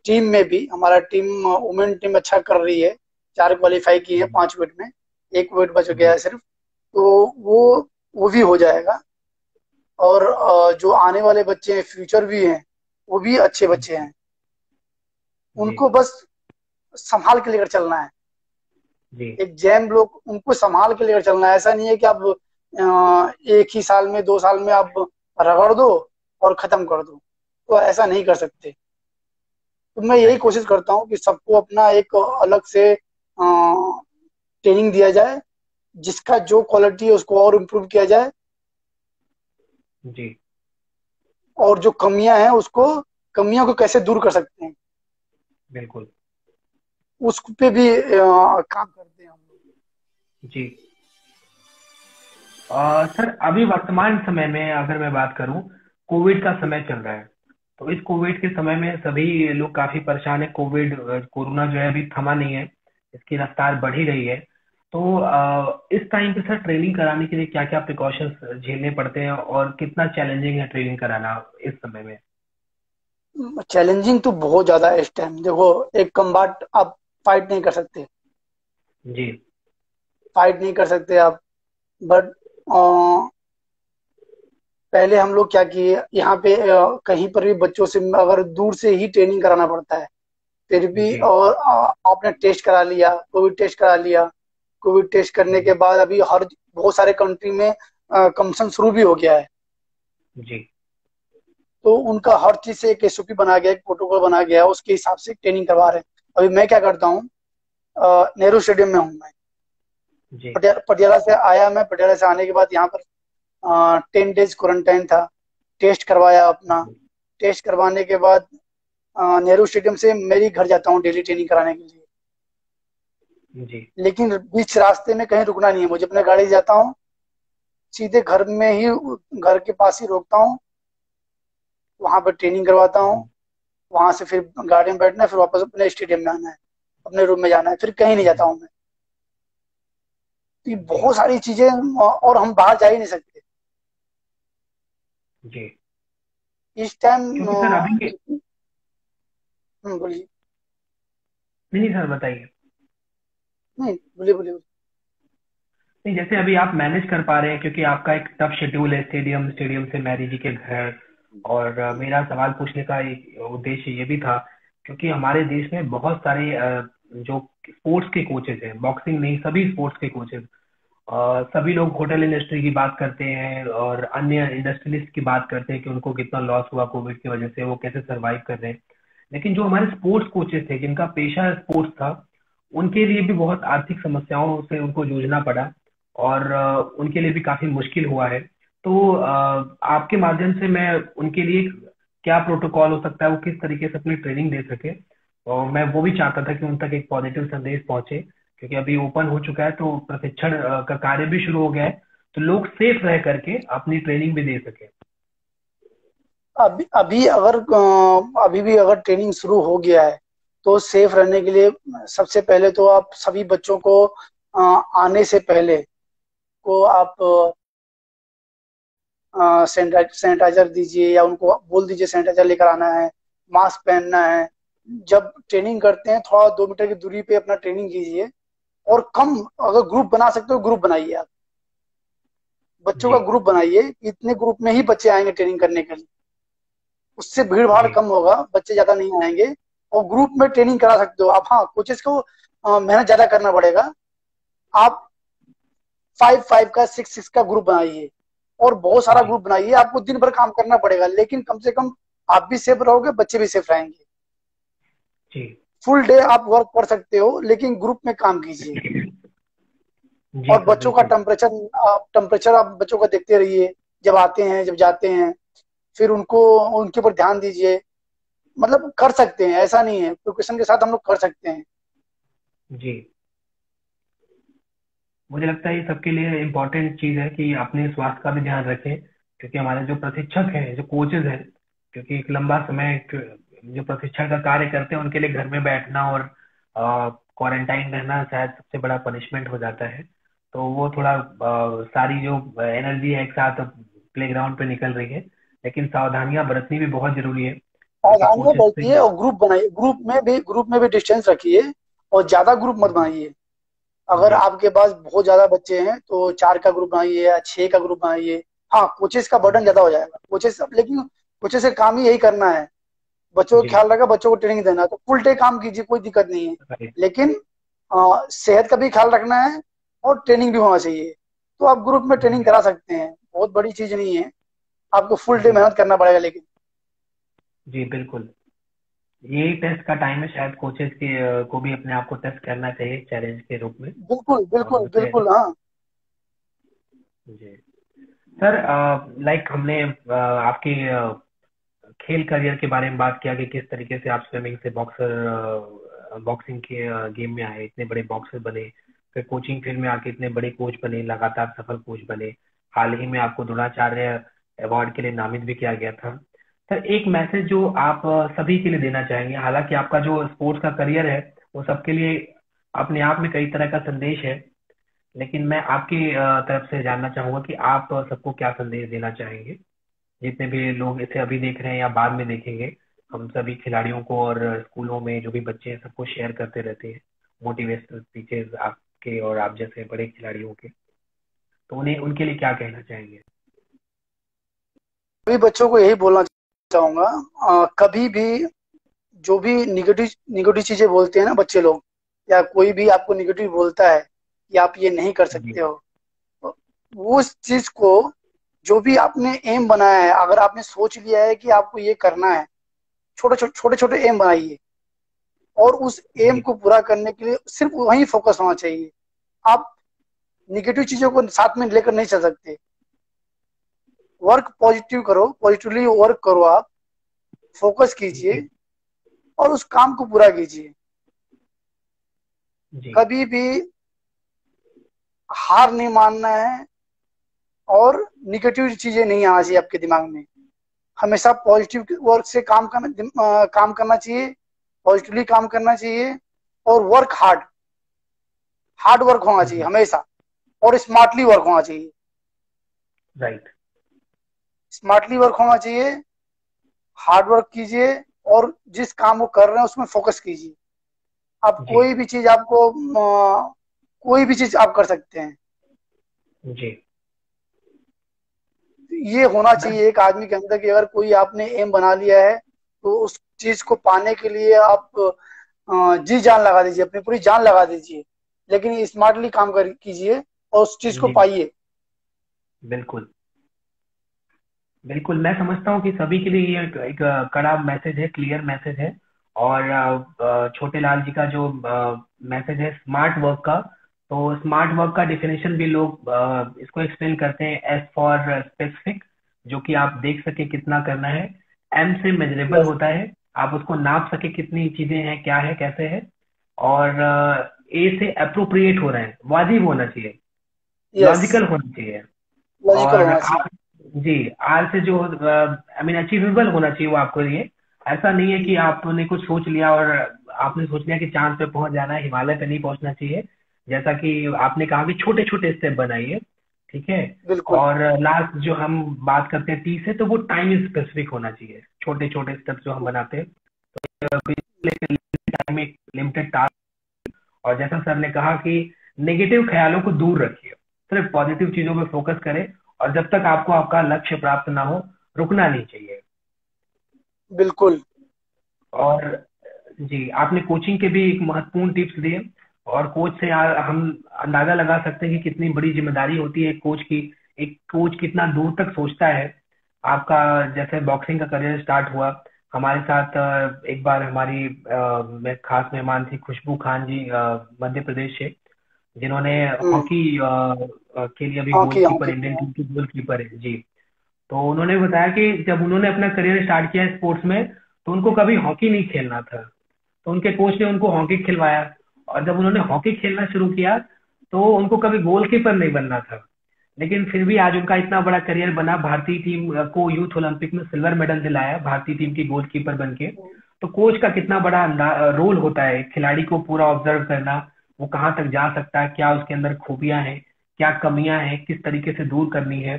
S1: टीम में भी हमारा टीम, वुमेन टीम अच्छा कर रही है। 4 क्वालिफाई की है
S2: जी।
S1: 5 वेट में, एक वेट बच गया
S2: जी।
S1: है सिर्फ। तो वो भी हो जाएगा। और जो आने वाले बच्चे हैं, फ्यूचर भी हैं, वो भी अच्छे बच्चे हैं।
S2: जी।
S1: उनको बस संभाल के लेकर चलना है।
S2: जी।
S1: एक जैम लोग, उनको संभाल के लेकर चलना है। ऐसा नहीं है कि आप एक ही साल में, 2 साल में आप रगड़ दो और खत्म कर दो, तो ऐसा नहीं कर सकते। तो मैं यही
S2: राइट।
S1: कोशिश करता हूँ कि सबको अपना एक अलग से ट्रेनिंग दिया जाए, जिसका जो क्वालिटी है उसको और इम्प्रूव किया जाए,
S2: जी
S1: और जो कमियां हैं उसको, कमियों को कैसे दूर कर सकते हैं,
S2: बिल्कुल।
S1: उस पे भी काम करते हैं हम लोग।
S2: जी सर, अभी वर्तमान समय में अगर मैं बात करूं, कोविड का समय चल रहा है। तो इस कोविड के समय में सभी लोग काफी परेशान है। कोरोना जो है अभी थमा नहीं है, इसकी रफ्तार बढ़ ही रही है। तो इस टाइम पे सर ट्रेनिंग कराने के लिए क्या क्या प्रिकॉशंस झेलने पड़ते हैं और कितना चैलेंजिंग है ट्रेनिंग कराना इस समय में?
S1: चैलेंजिंग तो बहुत ज्यादा है इस टाइम। देखो, एक कम्बाट आप फाइट नहीं कर सकते,
S2: जी
S1: फाइट नहीं कर सकते आप, बट पहले हम लोग क्या किए यहाँ पे, कहीं पर भी बच्चों से अगर दूर से ही ट्रेनिंग कराना पड़ता है, फिर भी।
S2: जी
S1: और आपने टेस्ट करा लिया, कोविड टेस्ट करा लिया, कोविड टेस्ट करने के
S2: जी
S1: बाद अभी हर बहुत सारे कंट्री में कंपटीशन शुरू भी हो गया है।
S2: जी
S1: तो उनका हर चीज से एक एसओपी बना गया, एक प्रोटोकॉल बना गया है, उसके हिसाब से ट्रेनिंग करवा रहे हैं। अभी मैं क्या करता हूँ, नेहरू स्टेडियम में हूँ मैं।
S2: जी
S1: पटियाला से आया मैं, पटियाला से आने के बाद यहाँ पर 10 डेज क्वारंटाइन था। टेस्ट करवाया अपना,
S2: जी
S1: टेस्ट करवाने के बाद नेहरू स्टेडियम से मेरी घर जाता हूँ डेली ट्रेनिंग कराने के लिए।
S2: जी
S1: लेकिन बीच रास्ते में कहीं रुकना नहीं है मुझे, अपने गाड़ी से जाता हूँ, सीधे घर में ही, घर के पास ही रोकता हूँ, वहां पर ट्रेनिंग करवाता हूँ।
S2: जी
S1: वहां से फिर गाड़ी में बैठना है, फिर वापस अपने स्टेडियम में आना है, अपने रूम में जाना है, फिर कहीं नहीं जाता
S2: जी
S1: हूँ मैं। तो ये
S2: जी
S1: बहुत सारी चीजें और हम बाहर जा ही नहीं सकते
S2: जी
S1: इस टाइम।
S2: क्योंकि सर अभी के,
S1: बोलिए।
S2: नहीं नहीं सर बताइए।
S1: नहीं, बोलिए बोलिए।
S2: नहीं, जैसे अभी आप मैनेज कर पा रहे हैं क्योंकि आपका एक टफ शेड्यूल है, स्टेडियम स्टेडियम से मैरी जी के घर। और मेरा सवाल पूछने का एक उद्देश्य ये भी था, क्योंकि हमारे देश में बहुत सारे जो स्पोर्ट्स के कोचेज हैं, बॉक्सिंग नहीं सभी स्पोर्ट्स के कोचेज, सभी लोग होटल इंडस्ट्री की बात करते हैं और अन्य इंडस्ट्रियलिस्ट की बात करते हैं कि उनको कितना लॉस हुआ कोविड की वजह से, वो कैसे सरवाइव कर रहे हैं। लेकिन जो हमारे स्पोर्ट्स कोचेस थे जिनका पेशा स्पोर्ट्स था, उनके लिए भी बहुत आर्थिक समस्याओं से उनको जूझना पड़ा और उनके लिए भी काफी मुश्किल हुआ है। तो आपके माध्यम से मैं उनके लिए क्या प्रोटोकॉल हो सकता है, वो किस तरीके से अपनी ट्रेनिंग दे सके, और मैं वो भी चाहता था कि उन तक एक पॉजिटिव संदेश पहुंचे। क्योंकि अभी ओपन हो चुका है तो प्रशिक्षण का कार्य भी शुरू हो गया है, तो लोग सेफ रह करके अपनी ट्रेनिंग भी दे सके।
S1: अभी अभी अगर अभी भी अगर ट्रेनिंग शुरू हो गया है, तो सेफ रहने के लिए सबसे पहले तो आप सभी बच्चों को आने से पहले को आप सैनिटाइजर दीजिए, या उनको बोल दीजिए सैनिटाइजर लेकर आना है, मास्क पहनना है। जब ट्रेनिंग करते हैं, थोड़ा 2 मीटर की दूरी पे अपना ट्रेनिंग कीजिए। और कम, अगर ग्रुप बना सकते हो ग्रुप बनाइए आप, बच्चों
S2: जी
S1: का ग्रुप बनाइए, इतने ग्रुप में ही बच्चे आएंगे ट्रेनिंग करने के लिए। उससे भीड़ भाड़
S2: जी
S1: कम होगा, बच्चे ज्यादा नहीं आएंगे। और ग्रुप में ट्रेनिंग करा सकते हो आप। हाँ, कोचेस को मेहनत ज्यादा करना पड़ेगा। आप 5-5 का, 6-6 का ग्रुप बनाइए, और बहुत सारा
S2: जी
S1: ग्रुप बनाइए। आपको दिन भर काम करना पड़ेगा, लेकिन कम से कम आप भी सेफ रहोगे, बच्चे भी सेफ रहेंगे।
S2: जी
S1: फुल डे आप वर्क कर सकते हो, लेकिन ग्रुप में काम कीजिए।
S2: जी
S1: और
S2: सर
S1: बच्चों का
S2: बिल्कुल।
S1: टेम्परेचर आप बच्चों का देखते रहिए, जब आते हैं जब जाते हैं। फिर उनको, उनके ऊपर ध्यान दीजिए। मतलब कर सकते हैं, ऐसा नहीं है, प्रिपरेशन के साथ हम लोग कर सकते हैं।
S2: जी मुझे लगता है ये सबके लिए इम्पोर्टेंट चीज है कि अपने स्वास्थ्य का भी ध्यान रखें, क्योंकि हमारे जो प्रशिक्षक हैं, जो कोचेज हैं, क्योंकि एक लंबा समय जो प्रशिक्षण का कार्य करते हैं उनके लिए घर में बैठना और क्वारंटाइन रहना शायद सबसे बड़ा पनिशमेंट हो जाता है। तो वो थोड़ा सारी जो एनर्जी है एक साथ प्लेग्राउंड पे निकल रही है, लेकिन सावधानियां बरतनी भी बहुत जरूरी है क्योंकि
S1: सावधानियां
S2: कोचेस
S1: बरतिए,
S2: से।
S1: और ग्रुप बनाइए, ग्रुप में भी डिस्टेंस रखिए, और ज्यादा ग्रुप मत
S2: जी
S1: बनाइए। अगर
S2: जी
S1: आपके पास बहुत ज्यादा बच्चे हैं तो 4 का ग्रुप बनाइए या 6 का ग्रुप बनाइए। हाँ, कोचेस का बर्डन
S2: जी
S1: ज्यादा हो जाएगा, कोचेस, लेकिन कोचेस का काम ही यही करना है, बच्चों का
S2: जी
S1: ख्याल रखा, बच्चों को ट्रेनिंग देना है, तो फुल डे काम कीजिए, कोई दिक्कत नहीं है।
S2: राइट।
S1: लेकिन सेहत का भी ख्याल रखना है, और ट्रेनिंग भी होना चाहिए। तो आप ग्रुप में ट्रेनिंग
S2: जी
S1: करा सकते हैं, बहुत बड़ी चीज नहीं है। आपको फुल डे
S2: जी
S1: मेहनत करना पड़ेगा लेकिन।
S2: जी बिल्कुल। यही टेस्ट का टाइम है, शायद कोचेस के को भी अपने आप को टेस्ट करना चाहिए चैलेंज के रूप में।
S1: बिल्कुल
S2: और
S1: बिल्कुल
S2: उसे
S1: बिल्कुल, हाँ।
S2: जी सर, लाइक हमने आपके खेल करियर के बारे में बात किया कि किस तरीके से आप स्विमिंग से बॉक्सिंग के गेम में आए, इतने बड़े बॉक्सर बने, फिर कोचिंग फील्ड में आके इतने बड़े कोच बने, लगातार सफल कोच बने। हाल ही में आपको द्रोणाचार्य अवार्ड के लिए नामित भी किया गया था। सर, एक मैसेज जो आप सभी के लिए देना चाहेंगे, हालांकि आपका जो स्पोर्ट्स का करियर है वो सबके लिए अपने आप में कई तरह का संदेश है, लेकिन मैं आपकी तरफ से जानना चाहूंगा कि आप सबको क्या संदेश देना चाहेंगे, जितने भी लोग इसे अभी देख रहे हैं या बाद में देखेंगे। हम सभी खिलाड़ियों को और स्कूलों में जो भी बच्चे हैं सबको शेयर करते रहते हैं मोटिवेशनल स्पीचेस आपके और आप जैसे बड़े खिलाड़ियों के, तो उन्हें उनके लिए क्या कहना चाहेंगे?
S1: सभी बच्चों को यही बोलना चाहूंगा, कभी भी जो भी निगेटिव निगेटिव चीजें बोलते हैं ना बच्चे लोग, या कोई भी आपको निगेटिव बोलता है कि आप ये नहीं कर
S2: जी।
S1: सकते हो, तो उस चीज को, जो भी आपने एम बनाया है, अगर आपने सोच लिया है कि आपको ये करना है, छोटे छोटे एम बनाइए, और उस एम
S2: जी।
S1: को पूरा करने के लिए सिर्फ वहीं फोकस होना चाहिए। आप निगेटिव चीजों को साथ में लेकर नहीं चल सकते। वर्क पॉजिटिव करो, पॉजिटिवली वर्क करो, आप फोकस कीजिए
S2: जी।
S1: और उस काम को पूरा कीजिए।
S2: जी।
S1: कभी भी हार नहीं मानना है, और निगेटिव चीजें नहीं आना चाहिए आपके दिमाग में। हमेशा पॉजिटिव वर्क से काम करना चाहिए, पॉजिटिवली काम करना चाहिए, और वर्क हार्ड वर्क होना चाहिए
S2: जी।
S1: हमेशा, और स्मार्टली वर्क होना चाहिए।
S2: राइट।
S1: स्मार्टली वर्क होना चाहिए, हार्ड वर्क कीजिए, और जिस काम को कर रहे हैं उसमें फोकस कीजिए। आप
S2: जी।
S1: कोई भी चीज आप कर सकते हैं।
S2: जी।
S1: ये होना
S2: मैं
S1: चाहिए एक आदमी के अंदर कि अगर कोई आपने एम बना लिया है, तो उस चीज को पाने के लिए आप जी जान लगा दीजिए, अपनी पूरी जान लगा दीजिए, लेकिन स्मार्टली काम कर कीजिए और उस चीज को
S2: जी।
S1: पाइए।
S2: बिल्कुल। बिल्कुल, मैं समझता हूँ कि सभी के लिए ये एक कड़ा मैसेज है, क्लियर मैसेज है। और छोटे लाल जी का जो मैसेज है स्मार्ट वर्क का, तो स्मार्ट वर्क का डेफिनेशन भी लोग इसको एक्सप्लेन करते हैं एस फॉर स्पेसिफिक, जो कि आप देख सके कितना करना है। एम से मेजरेबल
S1: यस।
S2: होता है, आप उसको नाप सके कितनी चीजें हैं, क्या है, कैसे है। और ए से अप्रोप्रिएट हो रहा है, वाजिब होना चाहिए,
S1: यस।
S2: लॉजिकल होना चाहिए।
S1: लॉजिकल
S2: और
S1: होना
S2: आर,
S1: चाहिए।
S2: जी, आर से जो आई मीन अचीवेबल होना चाहिए वो आपके लिए। ऐसा नहीं है कि आपने कुछ सोच लिया और आपने सोच लिया कि चांद पे पहुंच जाना है, हिमालय पे नहीं पहुंचना चाहिए। जैसा कि आपने कहा कि छोटे छोटे स्टेप बनाइए, ठीक है।
S1: बिल्कुल।
S2: और लास्ट जो हम बात करते हैं 30 है, तो वो टाइम स्पेसिफिक होना चाहिए, छोटे छोटे स्टेप जो हम बनाते हैं टाइम में, लिमिटेड टास्क। और जैसा सर ने कहा कि नेगेटिव ख्यालों को दूर रखिए, सिर्फ पॉजिटिव चीजों पे फोकस करें, और जब तक आपको आपका लक्ष्य प्राप्त ना हो, रुकना नहीं चाहिए।
S1: बिल्कुल।
S2: और जी, आपने कोचिंग के भी एक महत्वपूर्ण टिप्स दिए, और कोच से यार हम अंदाजा लगा सकते हैं कि कितनी बड़ी जिम्मेदारी होती है एक कोच की। एक कोच कितना दूर तक सोचता है। आपका जैसे बॉक्सिंग का करियर स्टार्ट हुआ, हमारे साथ एक बार हमारी में खास मेहमान थी खुशबू खान जी, मध्य प्रदेश से, जिन्होंने
S1: हम्म।
S2: हॉकी के लिए अभी
S1: hockey
S2: goalkeeper,
S1: hockey.
S2: Indian team की गोलकीपर है जी। तो उन्होंने बताया कि जब उन्होंने अपना करियर स्टार्ट किया स्पोर्ट्स में, तो उनको कभी हॉकी नहीं खेलना था। तो उनके कोच ने उनको हॉकी खिलवाया, और जब उन्होंने हॉकी खेलना शुरू किया, तो उनको कभी गोलकीपर नहीं बनना था। लेकिन फिर भी आज उनका इतना बड़ा करियर बना, भारतीय टीम को यूथ ओलंपिक में सिल्वर मेडल दिलाया भारतीय टीम की गोलकीपर बन के। तो कोच का कितना बड़ा रोल होता है, खिलाड़ी को पूरा ऑब्जर्व करना, वो कहाँ तक जा सकता है, क्या उसके अंदर खूबियां हैं, क्या कमियां हैं, किस तरीके से दूर करनी है।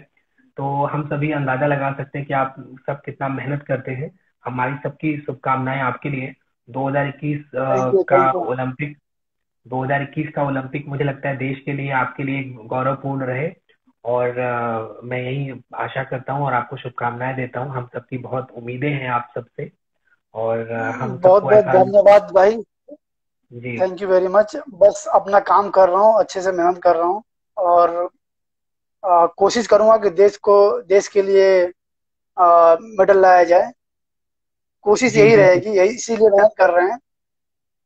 S2: तो हम सभी अंदाजा लगा सकते हैं कि आप सब कितना मेहनत करते हैं। हमारी सबकी शुभकामनाएं आपके लिए। 2021
S1: थैंक यू,
S2: का
S1: थैंक यू।
S2: ओलंपिक 2021 का ओलंपिक मुझे लगता है देश के लिए, आपके लिए गौरवपूर्ण रहे। और मैं यही आशा करता हूँ और आपको शुभकामनाएं देता हूँ। हम सबकी बहुत उम्मीदें हैं आप सबसे, और हम
S1: बहुत
S2: सबको
S1: बहुत
S2: ऐसा।
S1: धन्यवाद भाई।
S2: जी।
S1: Thank you very much. बस अपना काम कर रहा हूँ, अच्छे से मेहनत कर रहा हूँ, और कोशिश करूंगा कि देश के लिए मेडल लाया जाए। कोशिश
S2: जी
S1: यही
S2: बिल्कुल।
S1: रहेगी, यही इसीलिए मेहनत कर रहे हैं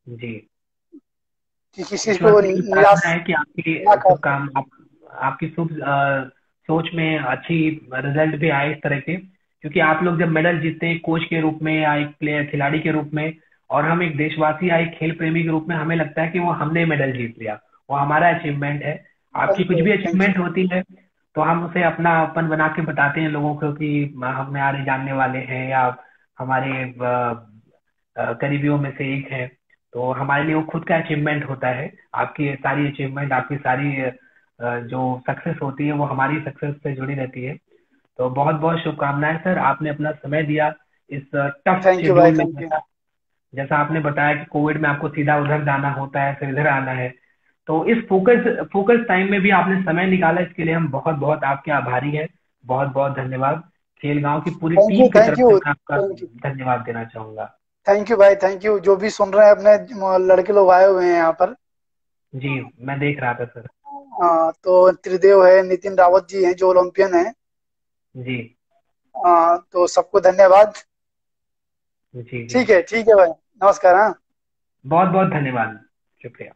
S2: जी।
S1: कि किसी
S2: ईश्वर
S1: को
S2: से यही
S1: निराश
S2: प्रार्थना है कि आपकी
S1: ना कर।
S2: आपकी शुभ सोच में अच्छी रिजल्ट भी आए इस तरह के, क्योंकि आप लोग जब मेडल जीतते हैं कोच के रूप में या एक प्लेयर खिलाड़ी के रूप में, और हम एक देशवासी या एक खेल प्रेमी के रूप में, हमें लगता है कि वो हमने मेडल जीत लिया, वो हमारा अचीवमेंट है। आपकी
S1: थैंक
S2: कुछ
S1: यू,
S2: भी
S1: थैंक यू।
S2: अचीवमेंट होती है तो हम उसे अपना अपन बना के बताते हैं लोगों को कि हम हमारे जानने वाले हैं या हमारे करीबियों में से एक है। तो हमारे लिए वो खुद का अचीवमेंट होता है। आपकी सारी अचीवमेंट, आपकी सारी जो सक्सेस होती है वो हमारी सक्सेस से जुड़ी रहती है। तो बहुत बहुत शुभकामनाएं सर, आपने अपना समय दिया इस टफ
S1: थैंक यू भाई,
S2: शेड्यूल में।
S1: Thank you.
S2: जैसा जैसा आपने बताया कि कोविड में आपको सीधा उधर जाना होता है, फिर इधर आना है, तो इस फोकस फोकस टाइम में भी आपने समय निकाला, इसके लिए हम बहुत बहुत आपके आभारी हैं। बहुत बहुत धन्यवाद। खेल गांव की पूरी
S1: थैंक यू,
S2: टीम की
S1: थैंक
S2: तरफ से
S1: यू,
S2: मैं आपका
S1: थैंक यू।
S2: धन्यवाद देना चाहूंगा।
S1: थैंक यू भाई, थैंक यू। जो भी सुन रहे हैं, अपने लड़के लोग आए हुए हैं यहाँ पर।
S2: जी, मैं देख रहा था सर।
S1: हाँ, तो त्रिदेव है, नितिन रावत जी हैं जो ओलंपियन है।
S2: जी
S1: हाँ, तो सबको धन्यवाद।
S2: जी जी।
S1: ठीक है, ठीक है भाई। नमस्कार। हाँ।
S2: बहुत बहुत धन्यवाद। शुक्रिया।